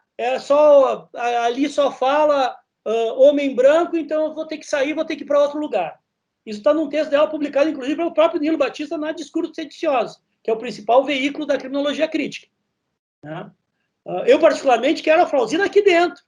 ali só fala homem branco, então eu vou ter que sair, vou ter que ir para outro lugar. Isso está num texto dela publicado, inclusive, pelo próprio Nilo Batista na Discursos Sediciosos, que é o principal veículo da criminologia crítica, né? Eu, particularmente, quero a Flausina aqui dentro,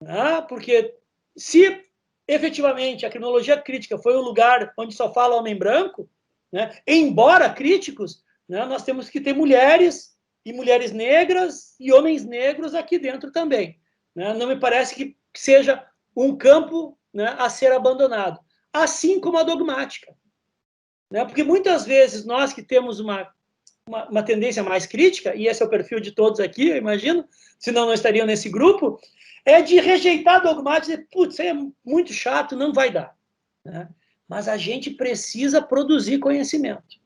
né? Porque se efetivamente a criminologia crítica foi o lugar onde só fala homem branco, né, embora críticos, né, nós temos que ter mulheres e mulheres negras e homens negros aqui dentro também, né? Não me parece que seja um campo, né, a ser abandonado. Assim como a dogmática, né? Porque muitas vezes nós que temos uma tendência mais crítica, e esse é o perfil de todos aqui, eu imagino, senão não estariam nesse grupo, é de rejeitar a dogmática e dizer, putz, isso é muito chato, não vai dar, né? Mas a gente precisa produzir conhecimento,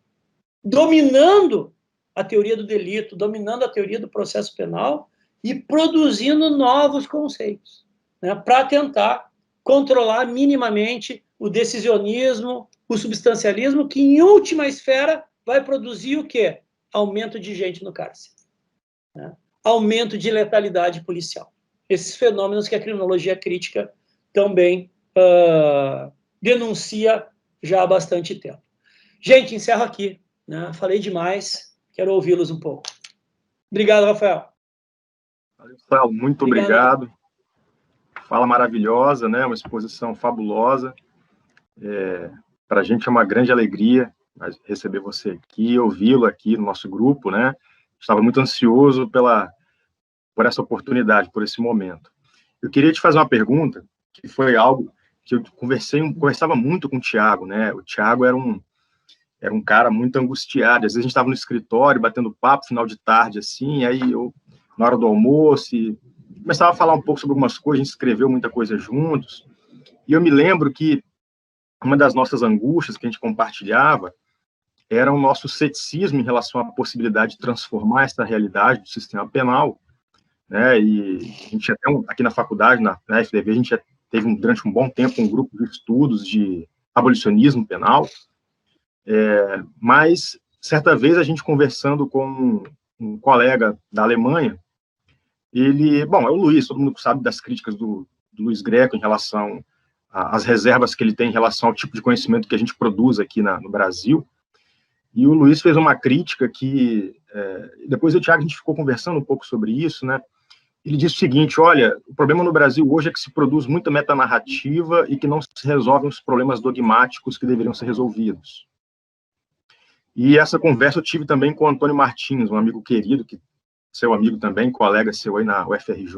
dominando a teoria do delito, dominando a teoria do processo penal e produzindo novos conceitos, né, para tentar controlar minimamente o decisionismo, o substancialismo, que, em última esfera, vai produzir o quê? Aumento de gente no cárcere, né? Aumento de letalidade policial. Esses fenômenos que a criminologia crítica também denuncia já há bastante tempo. Gente, encerro aqui, né? Falei demais, quero ouvi-los um pouco. Obrigado, Rafael. Rafael, muito obrigado. Fala maravilhosa, né? Uma exposição fabulosa. Para a gente é uma grande alegria receber você aqui, ouvi-lo aqui no nosso grupo, né? Estava muito ansioso por essa oportunidade, por esse momento. Eu queria te fazer uma pergunta, que foi algo que eu conversava muito com o Thiago, né? O Thiago era um cara muito angustiado. Às vezes a gente estava no escritório, batendo papo, final de tarde, assim, aí eu, na hora do almoço, começava a falar um pouco sobre algumas coisas, a gente escreveu muita coisa juntos, e eu me lembro que uma das nossas angústias que a gente compartilhava era o nosso ceticismo em relação à possibilidade de transformar essa realidade do sistema penal, né? E a gente até aqui na faculdade, na FDV, a gente já teve durante um bom tempo um grupo de estudos de abolicionismo penal, mas certa vez a gente conversando com um colega da Alemanha, é o Luiz, todo mundo sabe das críticas do Luiz Greco em relação às reservas que ele tem em relação ao tipo de conhecimento que a gente produz aqui no Brasil. E o Luiz fez uma crítica que, depois eu e o Thiago, a gente ficou conversando um pouco sobre isso, né? Ele disse o seguinte, olha, o problema no Brasil hoje é que se produz muita metanarrativa e que não se resolvem os problemas dogmáticos que deveriam ser resolvidos. E essa conversa eu tive também com o Antônio Martins, um amigo querido, seu amigo também, colega seu aí na UFRJ.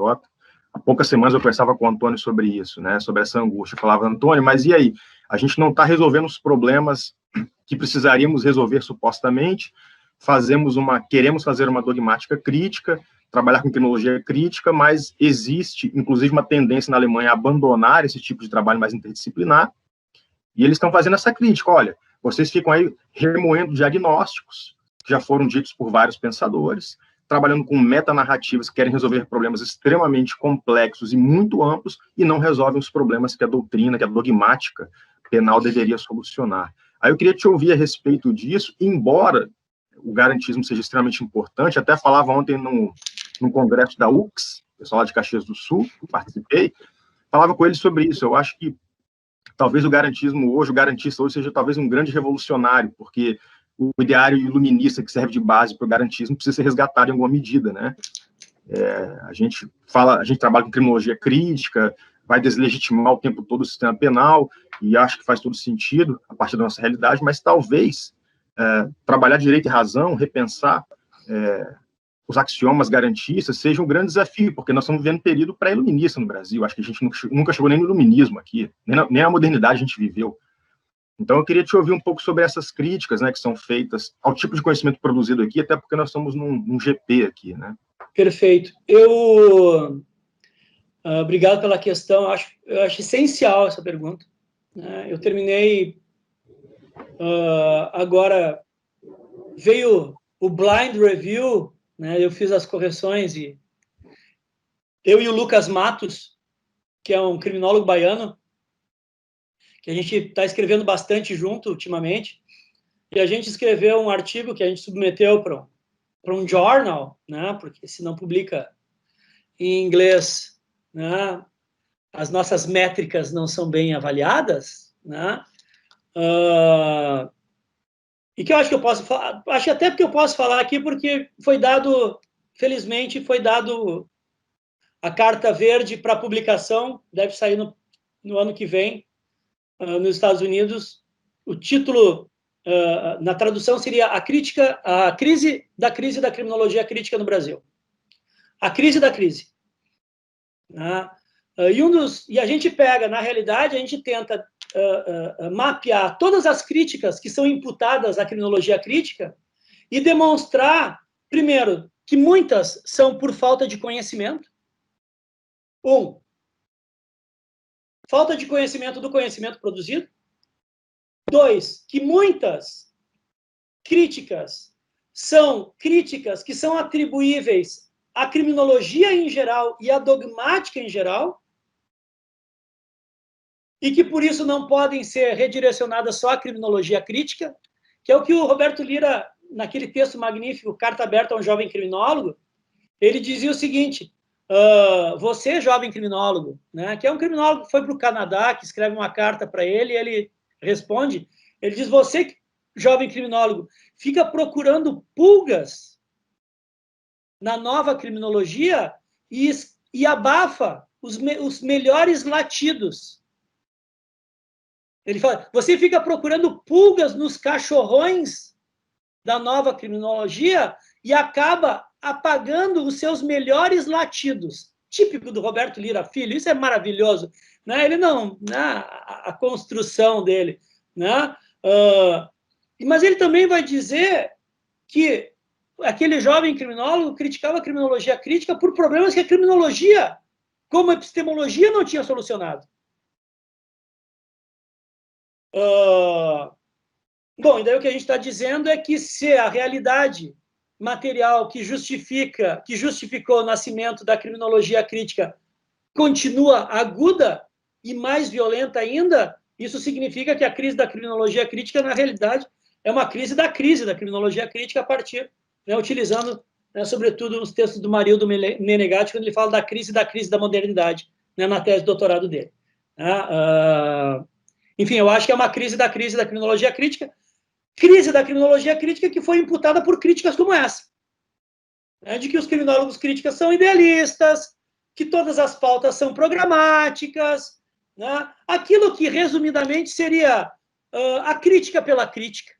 Há poucas semanas eu conversava com o Antônio sobre isso, né? Sobre essa angústia. Eu falava, Antônio, mas e aí? A gente não está resolvendo os problemas que precisaríamos resolver supostamente, queremos fazer uma dogmática crítica, trabalhar com criminologia crítica, mas existe, inclusive, uma tendência na Alemanha a abandonar esse tipo de trabalho mais interdisciplinar, e eles estão fazendo essa crítica, olha, vocês ficam aí remoendo diagnósticos que já foram ditos por vários pensadores, trabalhando com metanarrativas que querem resolver problemas extremamente complexos e muito amplos e não resolvem os problemas que a doutrina, que a dogmática penal deveria solucionar. Aí eu queria te ouvir a respeito disso, embora o garantismo seja extremamente importante, até falava ontem no congresso da UX, pessoal lá de Caxias do Sul, participei, falava com ele sobre isso. Eu acho que talvez o garantismo hoje, o garantista hoje seja talvez um grande revolucionário, porque o ideário iluminista que serve de base para o garantismo precisa ser resgatado em alguma medida, né? A gente trabalha com criminologia crítica, vai deslegitimar o tempo todo o sistema penal, e acho que faz todo sentido a partir da nossa realidade, mas talvez trabalhar direito e razão, repensar os axiomas garantistas seja um grande desafio, porque nós estamos vivendo um período pré-iluminista no Brasil, acho que a gente nunca chegou nem no iluminismo aqui, nem na modernidade a gente viveu. Então, eu queria te ouvir um pouco sobre essas críticas, né, que são feitas ao tipo de conhecimento produzido aqui, até porque nós estamos num GP aqui, né? Perfeito. Obrigado pela questão, eu acho essencial essa pergunta. Eu terminei, agora veio o Blind Review, né, eu fiz as correções, e eu e o Lucas Matos, que é um criminólogo baiano, que a gente está escrevendo bastante junto ultimamente, e a gente escreveu um artigo que a gente submeteu para um journal, né, porque se não publica em inglês, né, as nossas métricas não são bem avaliadas, né, e que eu acho que eu posso falar, acho até porque eu posso falar aqui, porque felizmente foi dado a carta verde para publicação, deve sair no ano que vem, nos Estados Unidos. O título, na tradução, seria a crise da criminologia crítica no Brasil. A crise da crise. E a gente pega, na realidade, a gente tenta mapear todas as críticas que são imputadas à criminologia crítica e demonstrar, primeiro, que muitas são por falta de conhecimento. Falta de conhecimento do conhecimento produzido. 2, que muitas críticas são críticas que são atribuíveis à criminologia em geral e à dogmática em geral, e que, por isso, não podem ser redirecionadas só à criminologia crítica, que é o que o Roberto Lira, naquele texto magnífico, Carta Aberta a um Jovem Criminólogo, ele dizia o seguinte: você, jovem criminólogo, né, que é um criminólogo que foi para o Canadá, que escreve uma carta para ele, e ele responde, ele diz: você, jovem criminólogo, fica procurando pulgas na nova criminologia e abafa os melhores latidos. Ele fala: você fica procurando pulgas nos cachorrões da nova criminologia e acaba apagando os seus melhores latidos. Típico do Roberto Lira Filho, isso é maravilhoso. Né? Ele não, né? A construção dele. Né? Mas ele também vai dizer que aquele jovem criminólogo criticava a criminologia crítica por problemas que a criminologia, como a epistemologia, não tinha solucionado. Bom, e daí o que a gente está dizendo é que se a realidade material que justificou o nascimento da criminologia crítica continua aguda e mais violenta ainda, isso significa que a crise da criminologia crítica, na realidade, é uma crise da criminologia crítica a partir, né, utilizando, né, sobretudo, os textos do Marildo Menegatti, quando ele fala da crise da modernidade, né, na tese de doutorado dele. Enfim, eu acho que é uma crise da criminologia crítica, que foi imputada por críticas como essa, né, de que os criminólogos críticos são idealistas, que todas as pautas são programáticas, né, aquilo que, resumidamente, seria a crítica pela crítica.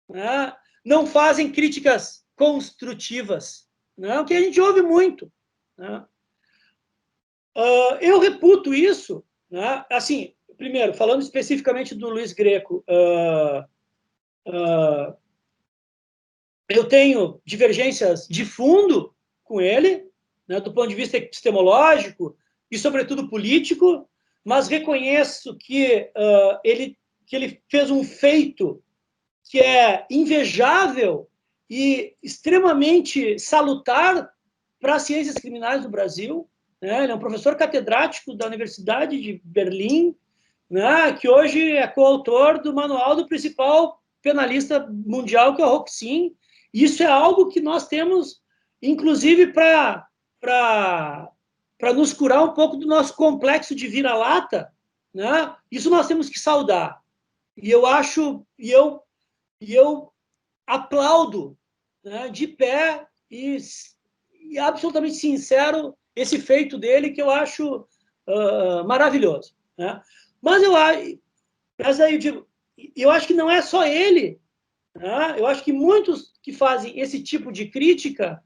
Né, não fazem críticas construtivas, né, o que a gente ouve muito. Né. Eu reputo isso, né, assim, primeiro, falando especificamente do Luiz Greco, eu tenho divergências de fundo com ele, né, do ponto de vista epistemológico e, sobretudo, político, mas reconheço que ele fez um feito que é invejável e extremamente salutar para as ciências criminais do Brasil. Né? Ele é um professor catedrático da Universidade de Berlim, né? Que hoje é coautor do manual do principal penalista mundial, que é o Roxin. Isso é algo que nós temos, inclusive, para nos curar um pouco do nosso complexo de vira-lata, né? Isso nós temos que saudar. E eu acho, e eu aplaudo, né, de pé e absolutamente sincero esse feito dele, que eu acho maravilhoso. Né? Mas aí eu digo, eu acho que não é só ele. Né? Eu acho que muitos que fazem esse tipo de crítica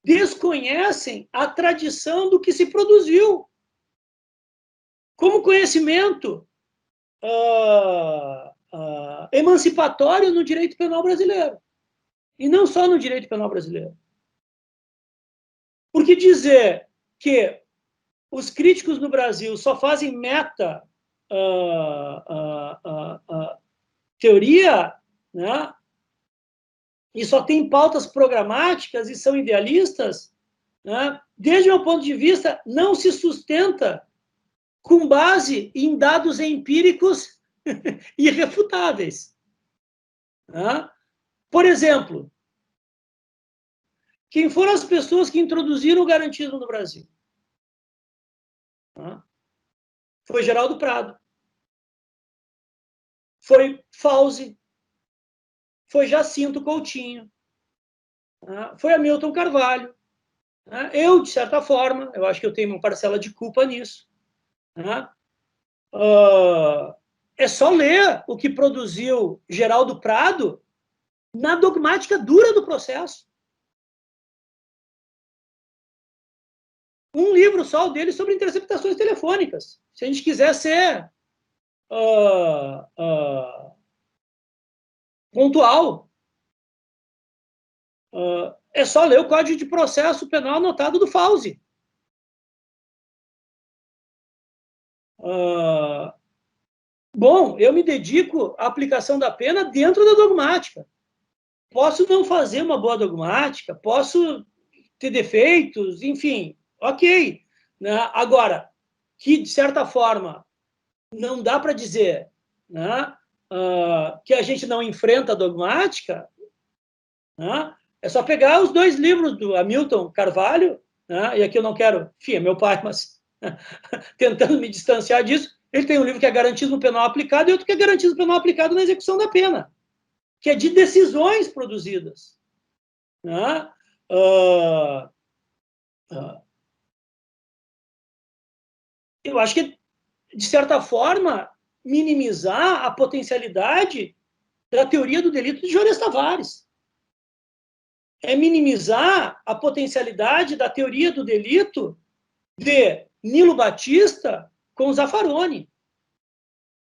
desconhecem a tradição do que se produziu como conhecimento emancipatório no direito penal brasileiro. E não só no direito penal brasileiro. Porque dizer que os críticos no Brasil só fazem meta teoria, né, e só tem pautas programáticas e são idealistas, né, desde o meu ponto de vista, não se sustenta com base em dados empíricos irrefutáveis. Né? Por exemplo, quem foram as pessoas que introduziram o garantismo no Brasil? Foi Geraldo Prado. Foi Fauzi. Foi Jacinto Coutinho. Foi Hamilton Carvalho. Eu, de certa forma, eu acho que eu tenho uma parcela de culpa nisso. É só ler o que produziu Geraldo Prado na dogmática dura do processo. Um livro só dele sobre interceptações telefônicas. Se a gente quiser ser pontual, é só ler o Código de Processo Penal anotado do Fauzi. Bom, eu me dedico à aplicação da pena dentro da dogmática. Posso não fazer uma boa dogmática, posso ter defeitos, enfim, ok. Né? Agora, que, de certa forma, não dá para dizer, né, que a gente não enfrenta a dogmática, né? É só pegar os 2 livros do Hamilton Carvalho, né, e aqui eu não quero, enfim, é meu pai, mas tentando me distanciar disso, ele tem um livro que é Garantismo Penal Aplicado e outro que é Garantismo Penal Aplicado na Execução da Pena, que é de decisões produzidas. Né? Eu acho que, de certa forma, minimizar a potencialidade da teoria do delito de Juarez Tavares. É minimizar a potencialidade da teoria do delito de Nilo Batista com Zaffaroni.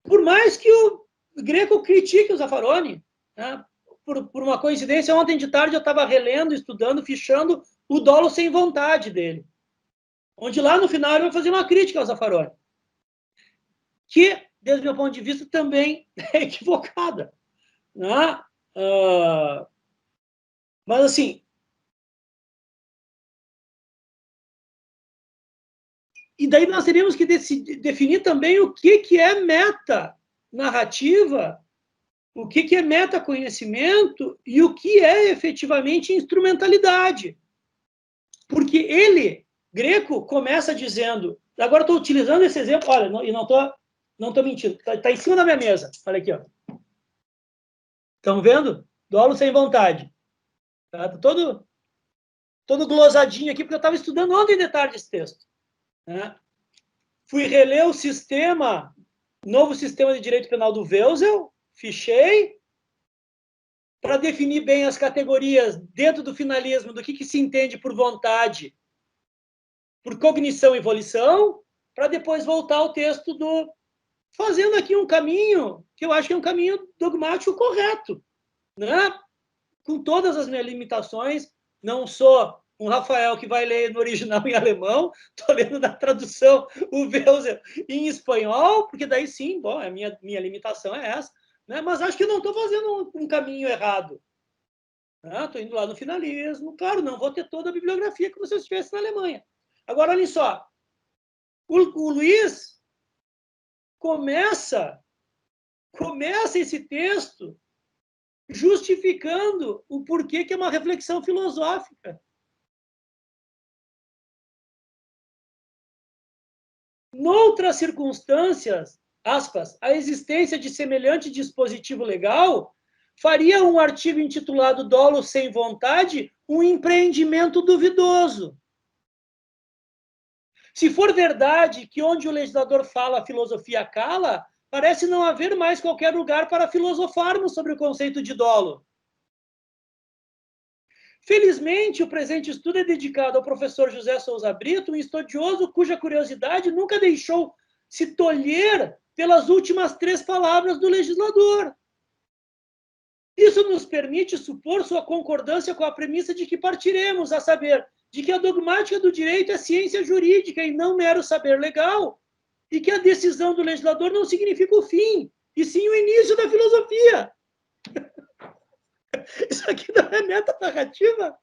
Por mais que o Greco critique o Zaffaroni, né? Por uma coincidência, ontem de tarde eu estava relendo, estudando, fichando o Dolo Sem Vontade dele, onde lá no final ele vai fazer uma crítica ao Zaffaroni, que, desde o meu ponto de vista, também é equivocada. Né? Mas, assim, e daí nós teríamos que definir também o que é meta-narrativa, o que é meta-conhecimento e o que é efetivamente instrumentalidade. Porque ele, Greco, começa dizendo... Agora estou utilizando esse exemplo, olha, e não estou mentindo, está em cima da minha mesa. Olha aqui, ó. Estão vendo? Dolo Sem Vontade. Tá todo glosadinho aqui, porque eu estava estudando ontem de tarde esse texto. Né? Fui reler o novo sistema de direito penal do Welsel, fichei, para definir bem as categorias dentro do finalismo, do que se entende por vontade, por cognição e volição, para depois voltar ao texto fazendo aqui um caminho, que eu acho que é um caminho dogmático correto. Né? Com todas as minhas limitações, não sou um Rafael que vai ler no original em alemão, estou lendo na tradução o Welser em espanhol, porque daí sim, bom, a minha limitação é essa, né? Mas acho que não estou fazendo um caminho errado. Estou indo lá no finalismo. Claro, não vou ter toda a bibliografia como se eu estivesse na Alemanha. Agora, olha só. O Luiz começa esse texto justificando o porquê que é uma reflexão filosófica. Noutras circunstâncias, aspas, a existência de semelhante dispositivo legal faria um artigo intitulado Dolo sem vontade um empreendimento duvidoso. Se for verdade que onde o legislador fala a filosofia cala, parece não haver mais qualquer lugar para filosofarmos sobre o conceito de dolo. Felizmente, o presente estudo é dedicado ao professor José Souza Brito, um estudioso cuja curiosidade nunca deixou se tolher pelas últimas 3 palavras do legislador. Isso nos permite supor sua concordância com a premissa de que partiremos, a saber, de que a dogmática do direito é ciência jurídica e não mero saber legal, e que a decisão do legislador não significa o fim, e sim o início da filosofia. Isso aqui não é metanarrativa?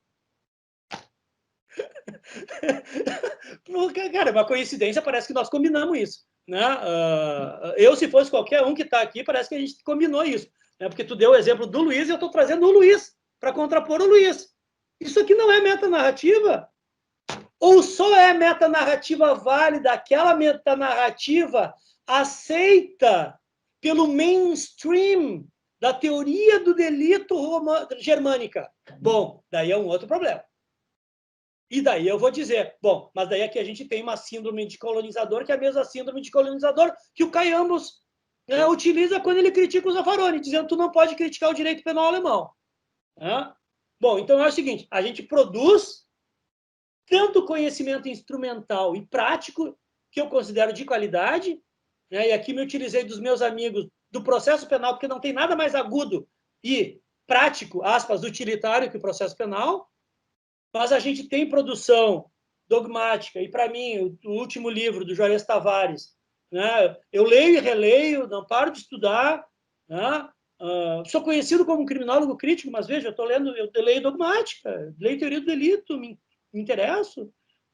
Cara, é uma coincidência, parece que nós combinamos isso. Né? Eu, se fosse qualquer um que está aqui, parece que a gente combinou isso. Né? Porque tu deu o exemplo do Luiz e eu estou trazendo o Luiz para contrapor o Luiz. Isso aqui não é metanarrativa? Ou só é metanarrativa válida aquela metanarrativa aceita pelo mainstream da teoria do delito germânica? Bom, daí é um outro problema. E daí eu vou dizer, bom, mas daí aqui a gente tem uma síndrome de colonizador, que é a mesma síndrome de colonizador que o Caiambos, né, utiliza quando ele critica o Zaffaroni, dizendo que tu não pode criticar o direito penal alemão. Né? Bom, então é o seguinte, a gente produz tanto conhecimento instrumental e prático, que eu considero de qualidade, né, e aqui me utilizei dos meus amigos do processo penal, porque não tem nada mais agudo e prático, aspas, utilitário que o processo penal, mas a gente tem produção dogmática, e para mim, o último livro do Juarez Tavares, né, eu leio e releio, não paro de estudar, né, sou conhecido como um criminólogo crítico, mas veja, eu leio dogmática, leio teoria do delito, me interesso,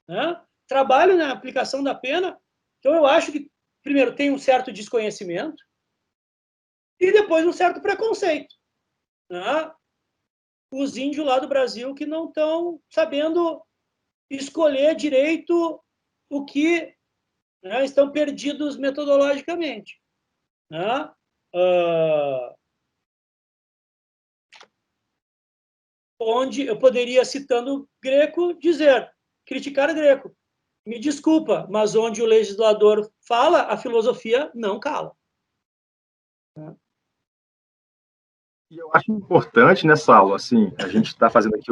né, trabalho na aplicação da pena, então eu acho que, primeiro, tem um certo desconhecimento, e depois um certo preconceito. Né? Os índios lá do Brasil que não estão sabendo escolher direito o que, né, estão perdidos metodologicamente. Né? Onde eu poderia, citando Greco, dizer, criticar Greco. Me desculpa, mas onde o legislador fala, a filosofia não cala. E eu acho importante nessa aula, assim, a gente está fazendo aqui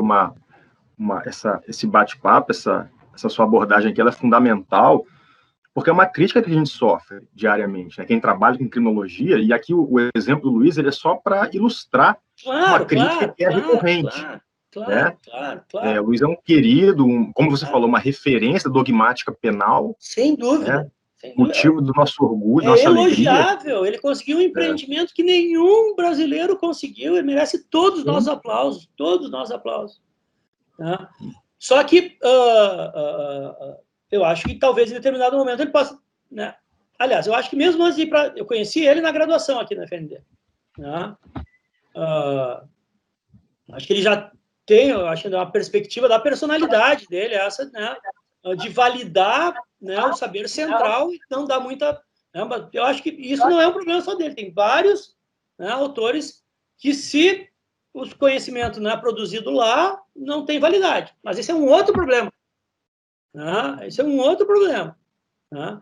esse bate-papo, essa sua abordagem aqui, ela é fundamental, porque é uma crítica que a gente sofre diariamente, né? Quem trabalha com criminologia, e aqui o exemplo do Luiz, ele é só para ilustrar uma crítica que é recorrente. Claro. O Luiz é um querido, como você falou, uma referência dogmática penal. Sem dúvida. Né? Motivo do nosso orgulho, nossa elogiável. Alegria. Ele conseguiu um empreendimento que nenhum brasileiro conseguiu. Ele merece todos os nossos aplausos. Todos os nossos aplausos. Tá? Só que eu acho que talvez em determinado momento ele possa... Né? Aliás, eu acho que mesmo antes de ir para... Eu conheci ele na graduação aqui na FND. Tá? Acho que ele já tem, eu acho, uma perspectiva da personalidade dele, essa, né? De validar, né, o saber central e não dar muita... Né, mas eu acho que isso não é um problema só dele. Tem vários, né, autores que, se o conhecimento não é produzido lá, não tem validade. Mas esse é um outro problema. Né? Esse é um outro problema. Né?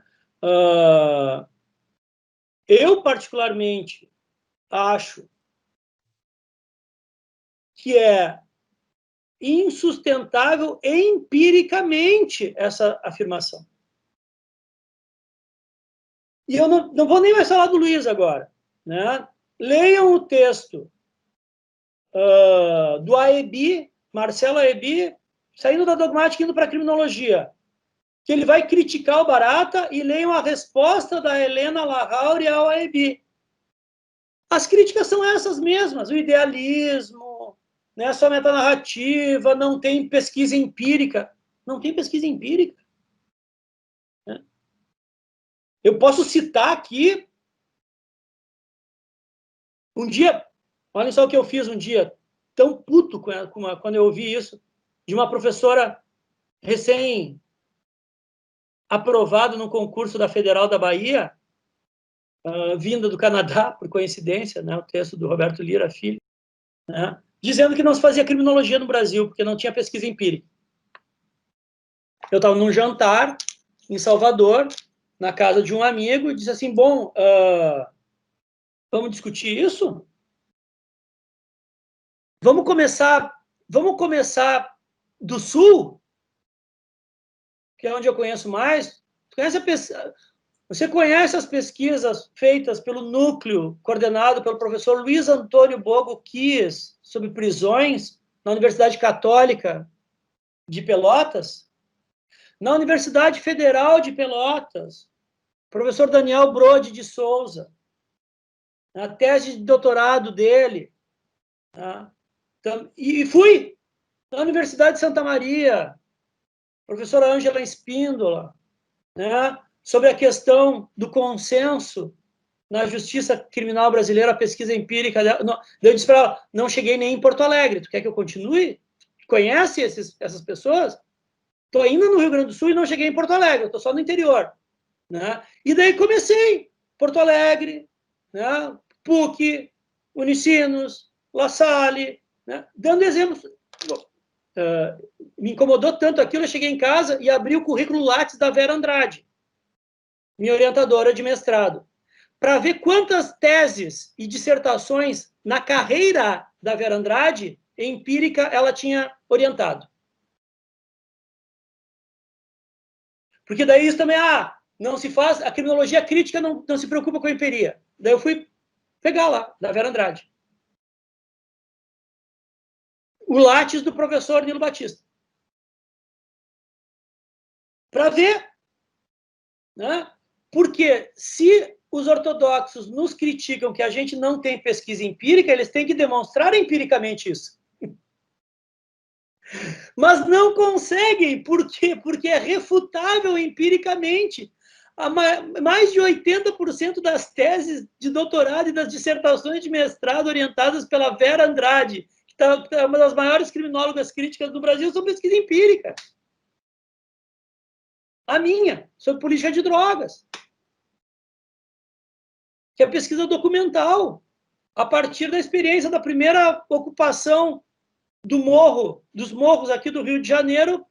Eu, particularmente, acho que é insustentável empiricamente essa afirmação. E eu não vou nem mais falar do Luiz agora. Né? Leiam o texto do Aebi, Marcelo Aebi, saindo da dogmática e indo para a criminologia, que ele vai criticar o Barata e leiam a resposta da Helena Larrauri ao AEB. As críticas são essas mesmas, o idealismo, né, só metanarrativa, não tem pesquisa empírica. Não tem pesquisa empírica. Né? Eu posso citar aqui um dia, olha só o que eu fiz um dia, tão puto quando eu ouvi isso, de uma professora recém-aprovada no concurso da Federal da Bahia, vinda do Canadá, por coincidência, né, o texto do Roberto Lira Filho, né, dizendo que não se fazia criminologia no Brasil, porque não tinha pesquisa empírica. Eu estava num jantar em Salvador, na casa de um amigo, e disse assim, bom, vamos discutir isso? Vamos começar do Sul, que é onde eu conheço mais. Você conhece as pesquisas feitas pelo núcleo, coordenado pelo professor Luiz Antônio Bogo Kies, sobre prisões, na Universidade Católica de Pelotas? Na Universidade Federal de Pelotas, professor Daniel Brode de Souza, a tese de doutorado dele. Tá? E fui na Universidade de Santa Maria, professora Ângela Espíndola, né, sobre a questão do consenso na justiça criminal brasileira, a pesquisa empírica. Eu disse para ela, não cheguei nem em Porto Alegre, tu quer que eu continue? Conhece essas pessoas? Estou ainda no Rio Grande do Sul e não cheguei em Porto Alegre, estou só no interior. Né? E daí comecei, Porto Alegre, né, PUC, Unicinos, La Salle, né, dando exemplos. Me incomodou tanto aquilo, eu cheguei em casa e abri o currículo Lattes da Vera Andrade, minha orientadora de mestrado, para ver quantas teses e dissertações na carreira da Vera Andrade, empírica, ela tinha orientado. Porque daí isso também, não se faz, a criminologia crítica não se preocupa com a empiria. Daí eu fui pegar lá, da Vera Andrade. O Lattes do professor Nilo Batista. Para ver. Né? Porque se os ortodoxos nos criticam que a gente não tem pesquisa empírica, eles têm que demonstrar empiricamente isso. Mas não conseguem. Por quê? Porque é refutável empiricamente. Mais de 80% das teses de doutorado e das dissertações de mestrado orientadas pela Vera Andrade, que é uma das maiores criminólogas críticas do Brasil, são pesquisa empírica. A minha, sobre política de drogas. Que é pesquisa documental, a partir da experiência da primeira ocupação dos morros aqui do Rio de Janeiro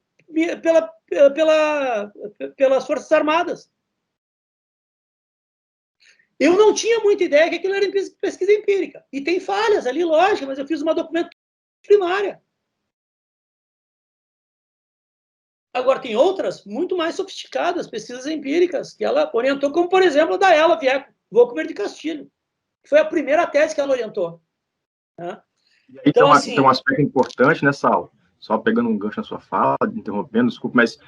pelas Forças Armadas. Eu não tinha muita ideia que aquilo era pesquisa empírica. E tem falhas ali, lógico, mas eu fiz uma documentação primária. Agora, tem outras muito mais sofisticadas, pesquisas empíricas, que ela orientou, como, por exemplo, a da Ela Vieco, Volcomer de Castilho. Foi a primeira tese que ela orientou. Né? Então, assim, tem um aspecto importante nessa aula, só pegando um gancho na sua fala, interrompendo, desculpe, mas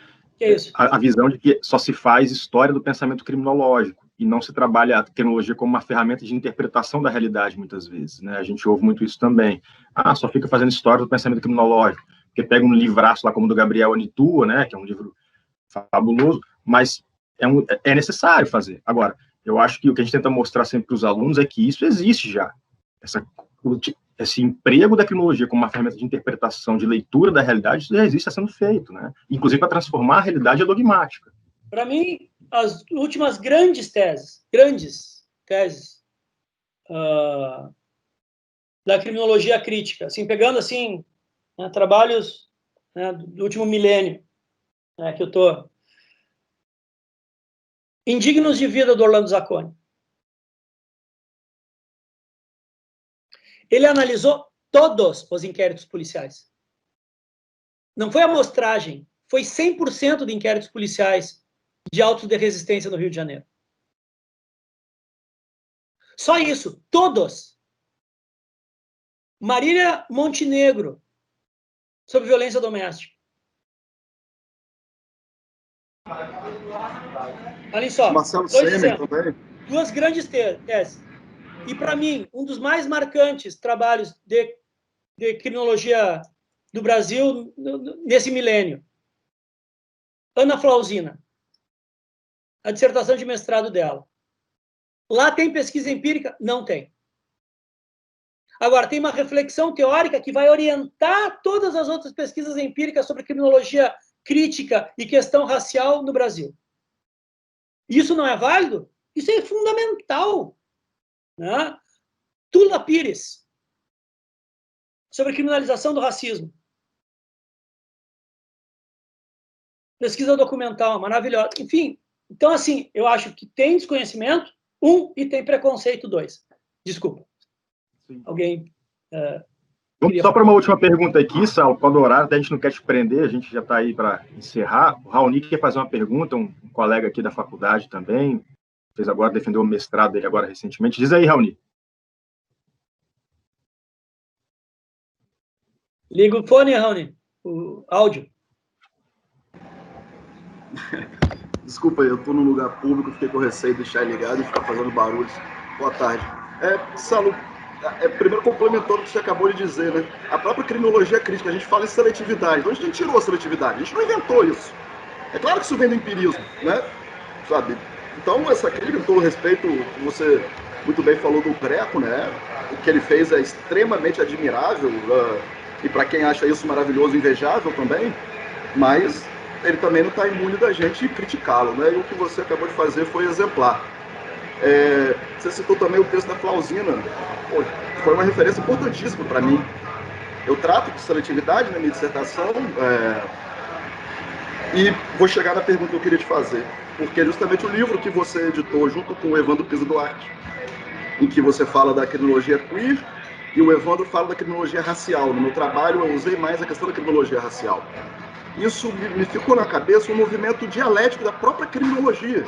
a visão de que só se faz história do pensamento criminológico e não se trabalha a criminologia como uma ferramenta de interpretação da realidade, muitas vezes. Né? A gente ouve muito isso também. Só fica fazendo história do pensamento criminológico, porque pega um livraço lá como o do Gabriel Anitua, né, que é um livro fabuloso, mas é necessário fazer. Agora, eu acho que o que a gente tenta mostrar sempre para os alunos é que isso existe já. Esse emprego da criminologia como uma ferramenta de interpretação, de leitura da realidade, isso já existe, está sendo feito, né? Inclusive para transformar a realidade dogmática. Para mim, as últimas grandes teses da criminologia crítica, assim, pegando assim, né, trabalhos, né, do último milênio, né, que eu estou... Indignos de Vida, do Orlando Zacconi. Ele analisou todos os inquéritos policiais. Não foi amostragem, foi 100% de inquéritos policiais de autos de resistência no Rio de Janeiro. Só isso, todos. Marília Montenegro, sobre violência doméstica. Olha só, Marcelo Semer também. Duas grandes teses. E, para mim, um dos mais marcantes trabalhos de criminologia do Brasil nesse milênio. Ana Flausina, a dissertação de mestrado dela. Lá tem pesquisa empírica? Não tem. Agora, tem uma reflexão teórica que vai orientar todas as outras pesquisas empíricas sobre criminologia crítica e questão racial no Brasil. Isso não é válido? Isso é fundamental. Né? Tula Pires, sobre criminalização do racismo. Pesquisa documental, maravilhosa. Enfim, então, assim, eu acho que tem desconhecimento, e tem preconceito, 2. Desculpa. Sim. Alguém... Vamos só para uma última pergunta aqui, Saulo, quando o horário, a gente não quer te prender, a gente já está aí para encerrar. O Raoni quer fazer uma pergunta, um colega aqui da faculdade também, fez agora, defendeu o mestrado dele agora recentemente. Diz aí, Raoni. Liga o fone, Raoni, o áudio. Desculpa, eu estou num lugar público, fiquei com receio de deixar ligado e ficar fazendo barulhos. Boa tarde. Saulo, primeiro complementando o que você acabou de dizer, né? A própria criminologia crítica, a gente fala em seletividade. Onde a gente tirou a seletividade? A gente não inventou isso. É claro que isso vem do empirismo, né? Sabe? Então, essa crítica, com todo respeito, você muito bem falou do Greco, né? O que ele fez é extremamente admirável, e para quem acha isso maravilhoso, invejável também, mas ele também não está imune da gente criticá-lo, né? E o que você acabou de fazer foi exemplar. Você citou também o texto da Flausina. Foi uma referência importantíssima para mim. Eu trato de seletividade na minha dissertação, e vou chegar na pergunta que eu queria te fazer, porque é justamente o livro que você editou junto com o Evandro Pisa Duarte, em que você fala da criminologia queer, e o Evandro fala da criminologia racial. No meu trabalho eu usei mais a questão da criminologia racial. Isso me ficou na cabeça um movimento dialético da própria criminologia,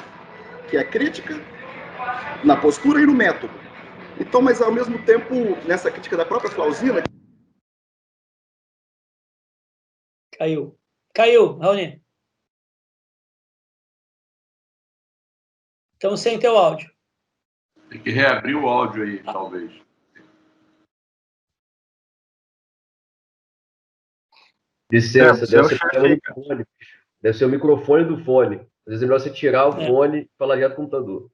que é crítica na postura e no método. Então, mas ao mesmo tempo, nessa crítica da própria Flausina... Caiu, Raoni. Estamos sem teu áudio. Tem que reabrir o áudio aí, talvez. Licença, deve ser o microfone do fone. Às vezes é melhor você tirar o fone e falar direto do computador.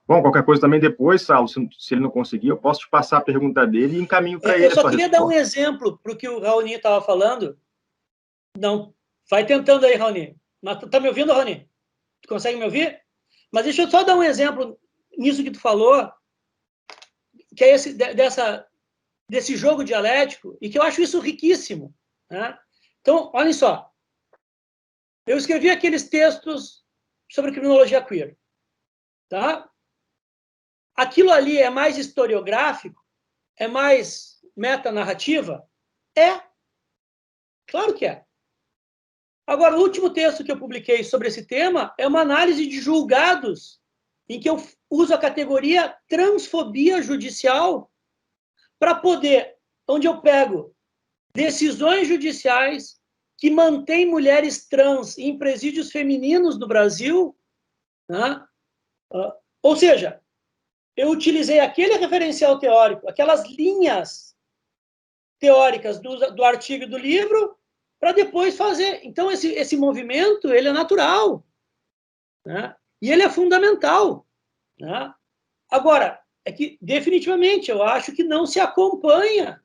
Bom, qualquer coisa também depois, Saulo, se ele não conseguir, eu posso te passar a pergunta dele e encaminho para ele. Eu só queria dar um exemplo para o que o Raoni estava falando. Não, vai tentando aí, Raoni. Tá me ouvindo, Raoni? Tu consegue me ouvir? Mas deixa eu só dar um exemplo nisso que tu falou, que é desse jogo dialético, e que eu acho isso riquíssimo. Né? Então, olhem só. Eu escrevi aqueles textos sobre criminologia queer. Tá? Aquilo ali é mais historiográfico? É mais metanarrativa? É. Claro que é. Agora, o último texto que eu publiquei sobre esse tema é uma análise de julgados, em que eu uso a categoria transfobia judicial para poder, onde eu pego decisões judiciais que mantêm mulheres trans em presídios femininos no Brasil, né? Ou seja, eu utilizei aquele referencial teórico, aquelas linhas teóricas do artigo e do livro, para depois fazer. Então, esse movimento, ele é natural, né? E ele é fundamental, né? Agora, é que, definitivamente, eu acho que não se acompanha,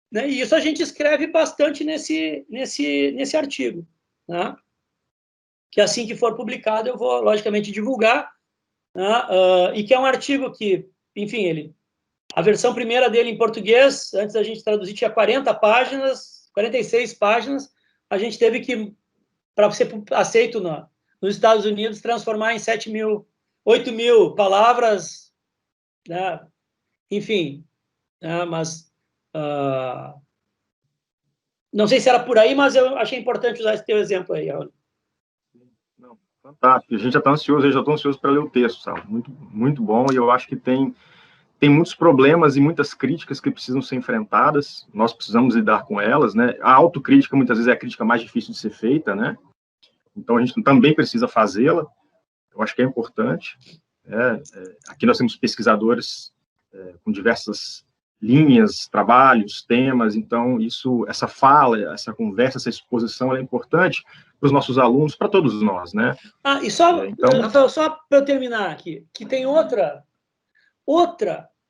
né? E isso a gente escreve bastante nesse artigo, né? Que assim que for publicado, eu vou, logicamente, divulgar, né? E que é um artigo que, enfim, a versão primeira dele em português, antes da gente traduzir, tinha 40 páginas, 46 páginas. A gente teve que, para ser aceito nos Estados Unidos, transformar em 8 mil palavras, né? Enfim, né? Mas não sei se era por aí, mas eu achei importante usar esse teu exemplo aí, Raul. Não, Fantástico. A gente já está ansioso, eu já estou ansioso para ler o texto, sabe? Muito, muito bom, e eu acho que tem muitos problemas e muitas críticas que precisam ser enfrentadas, nós precisamos lidar com elas, né? A autocrítica, muitas vezes, é a crítica mais difícil de ser feita, né? Então, a gente também precisa fazê-la, eu acho que é importante. Aqui nós temos pesquisadores com diversas linhas, trabalhos, temas, então, essa fala, essa conversa, essa exposição, ela é importante para os nossos alunos, para todos nós, né? E só, Rafael, só para eu terminar aqui, que tem outra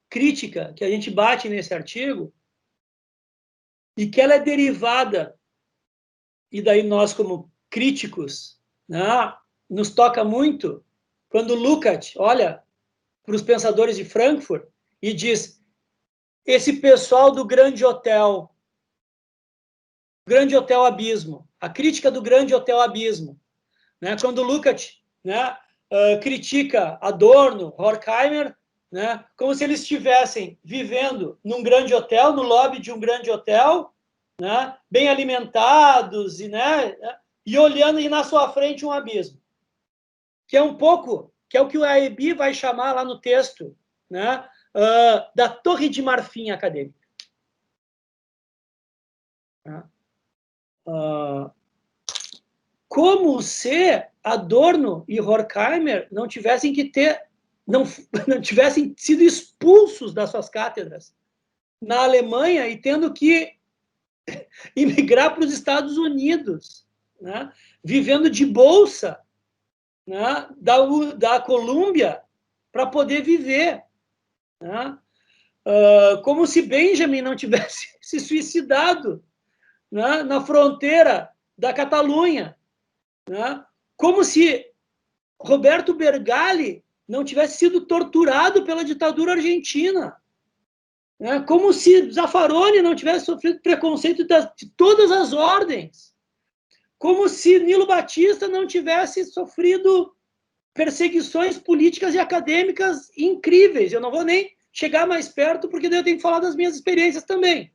crítica que a gente bate nesse artigo e que ela é derivada, e daí nós, como críticos, né, nos toca muito, quando Lukács olha para os pensadores de Frankfurt e diz: esse pessoal do Grande Hotel Abismo, a crítica do Grande Hotel Abismo, né, quando Lukács, né, critica Adorno, Horkheimer, né, como se eles estivessem vivendo num grande hotel, no lobby de um grande hotel, né, bem alimentados e olhando e na sua frente um abismo, que é um pouco, que é o que o Aebi vai chamar lá no texto, né, da Torre de Marfim acadêmica. Como se Adorno e Horkheimer não tivessem sido expulsos das suas cátedras na Alemanha e tendo que imigrar para os Estados Unidos, né, vivendo de bolsa, né, da Colômbia para poder viver, né, como se Benjamin não tivesse se suicidado, né, na fronteira da Catalunha, né, como se Roberto Bergali não tivesse sido torturado pela ditadura argentina, né, como se Zaffaroni não tivesse sofrido preconceito de todas as ordens, como se Nilo Batista não tivesse sofrido perseguições políticas e acadêmicas incríveis. Eu não vou nem chegar mais perto, porque daí eu tenho que falar das minhas experiências também,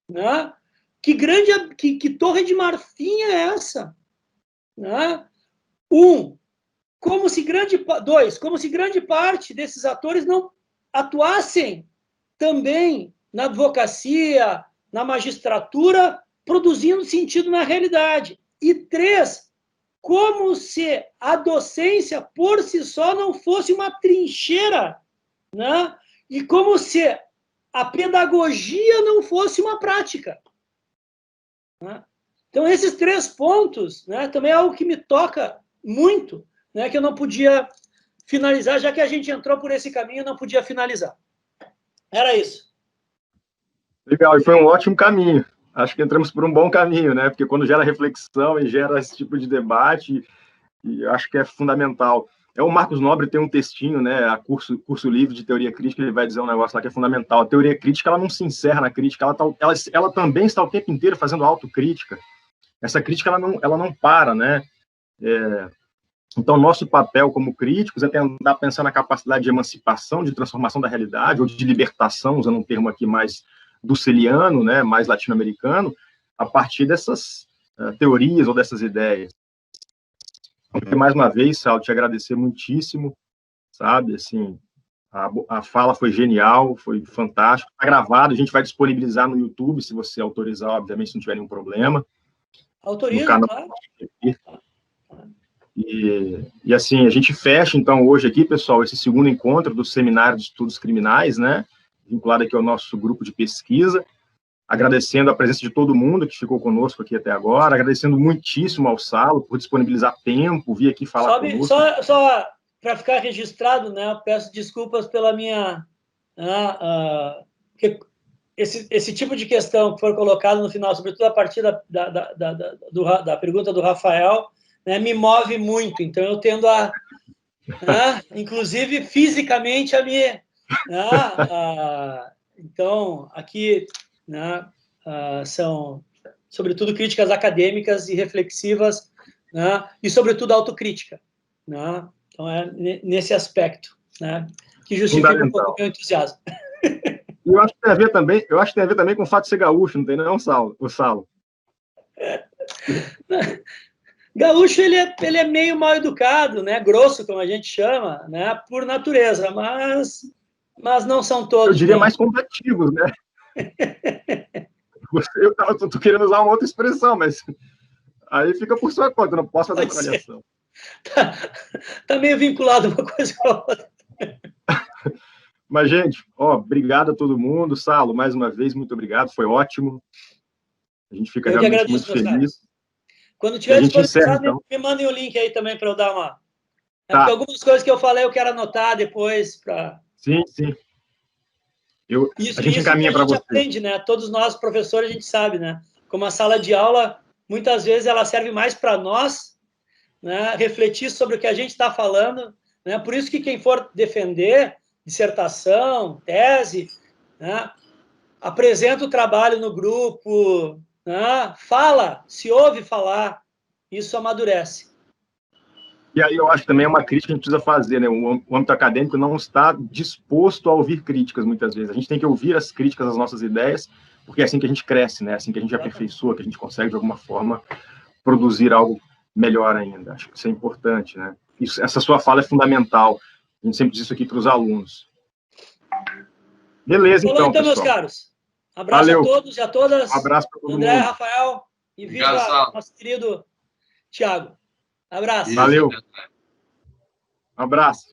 né? Que torre de marfim é essa? Né? Como se grande parte desses atores não atuassem também na advocacia, na magistratura, produzindo sentido na realidade. E 3, como se a docência por si só não fosse uma trincheira, né? E como se a pedagogia não fosse uma prática, né? Então, esses 3 pontos, né, também é algo que me toca muito, né, que eu não podia finalizar, já que a gente entrou por esse caminho, eu não podia finalizar. Era isso. Legal, e foi um ótimo caminho. Acho que entramos por um bom caminho, né? Porque quando gera reflexão e gera esse tipo de debate, e acho que é fundamental. O Marcos Nobre tem um textinho, né? A curso livre de teoria crítica, ele vai dizer um negócio lá que é fundamental. A teoria crítica, ela não se encerra na crítica, ela também está o tempo inteiro fazendo autocrítica. Essa crítica, ela não para, né? Então, nosso papel como críticos é tentar pensar na capacidade de emancipação, de transformação da realidade, ou de libertação, usando um termo aqui mais dusseliano, né, mais latino-americano, a partir dessas teorias ou dessas ideias. Então, mais uma vez, Saulo, te agradecer muitíssimo, sabe, assim, a fala foi genial, foi fantástico, está gravado, a gente vai disponibilizar no YouTube, se você autorizar, obviamente, se não tiver nenhum problema. Autoriza, claro. E assim, a gente fecha, então, hoje aqui, pessoal, esse segundo encontro do Seminário de Estudos Criminais, né, vinculado aqui ao nosso grupo de pesquisa, agradecendo a presença de todo mundo que ficou conosco aqui até agora, agradecendo muitíssimo ao Saulo por disponibilizar tempo, vir aqui falar conosco. Só para ficar registrado, né, peço desculpas pela minha... esse tipo de questão que foi colocado no final, sobretudo a partir da pergunta do Rafael, né, me move muito, então eu tendo a, inclusive fisicamente, a me... então, aqui, né, são, sobretudo, críticas acadêmicas e reflexivas, né, e, sobretudo, autocrítica. Né? Então, é nesse aspecto, né, que justifica um pouco o meu entusiasmo. Eu acho que tem a ver também, com o fato de ser gaúcho, não tem não, Saulo? Gaúcho, ele é meio mal educado, né? Grosso, como a gente chama, né? Por natureza, mas não são todos. Eu diria mais combativos, né? Eu tô querendo usar uma outra expressão, mas aí fica por sua conta, eu não posso fazer avaliação. Tá meio vinculado uma coisa com a outra. Mas, gente, obrigado a todo mundo. Salo, mais uma vez, muito obrigado, foi ótimo. A gente fica realmente muito feliz. Quando tiver disponibilizado, então. me mandem o link aí também para eu dar uma... Tá. Porque algumas coisas que eu falei eu quero anotar depois para... Sim. A gente encaminha para você. A gente aprende, né? Todos nós, professores, a gente sabe, né? Como a sala de aula, muitas vezes ela serve mais para nós, né? Refletir sobre o que a gente está falando, né? Por isso que quem for defender dissertação, tese, né? Apresenta o trabalho no grupo, né? Fala, se ouve falar, isso amadurece. E aí eu acho que também é uma crítica que a gente precisa fazer, né? O âmbito acadêmico não está disposto a ouvir críticas, muitas vezes. A gente tem que ouvir as críticas às nossas ideias, porque é assim que a gente cresce, né? É assim que a gente aperfeiçoa, que a gente consegue, de alguma forma, produzir algo melhor ainda. Acho que isso é importante, né? Essa sua fala é fundamental. A gente sempre diz isso aqui para os alunos. Beleza, então, pessoal. Meus caros. Abraço a todos e a todas. Um abraço para todo mundo. André, Rafael e viva nosso querido Thiago. Abraço. Valeu. Abraço.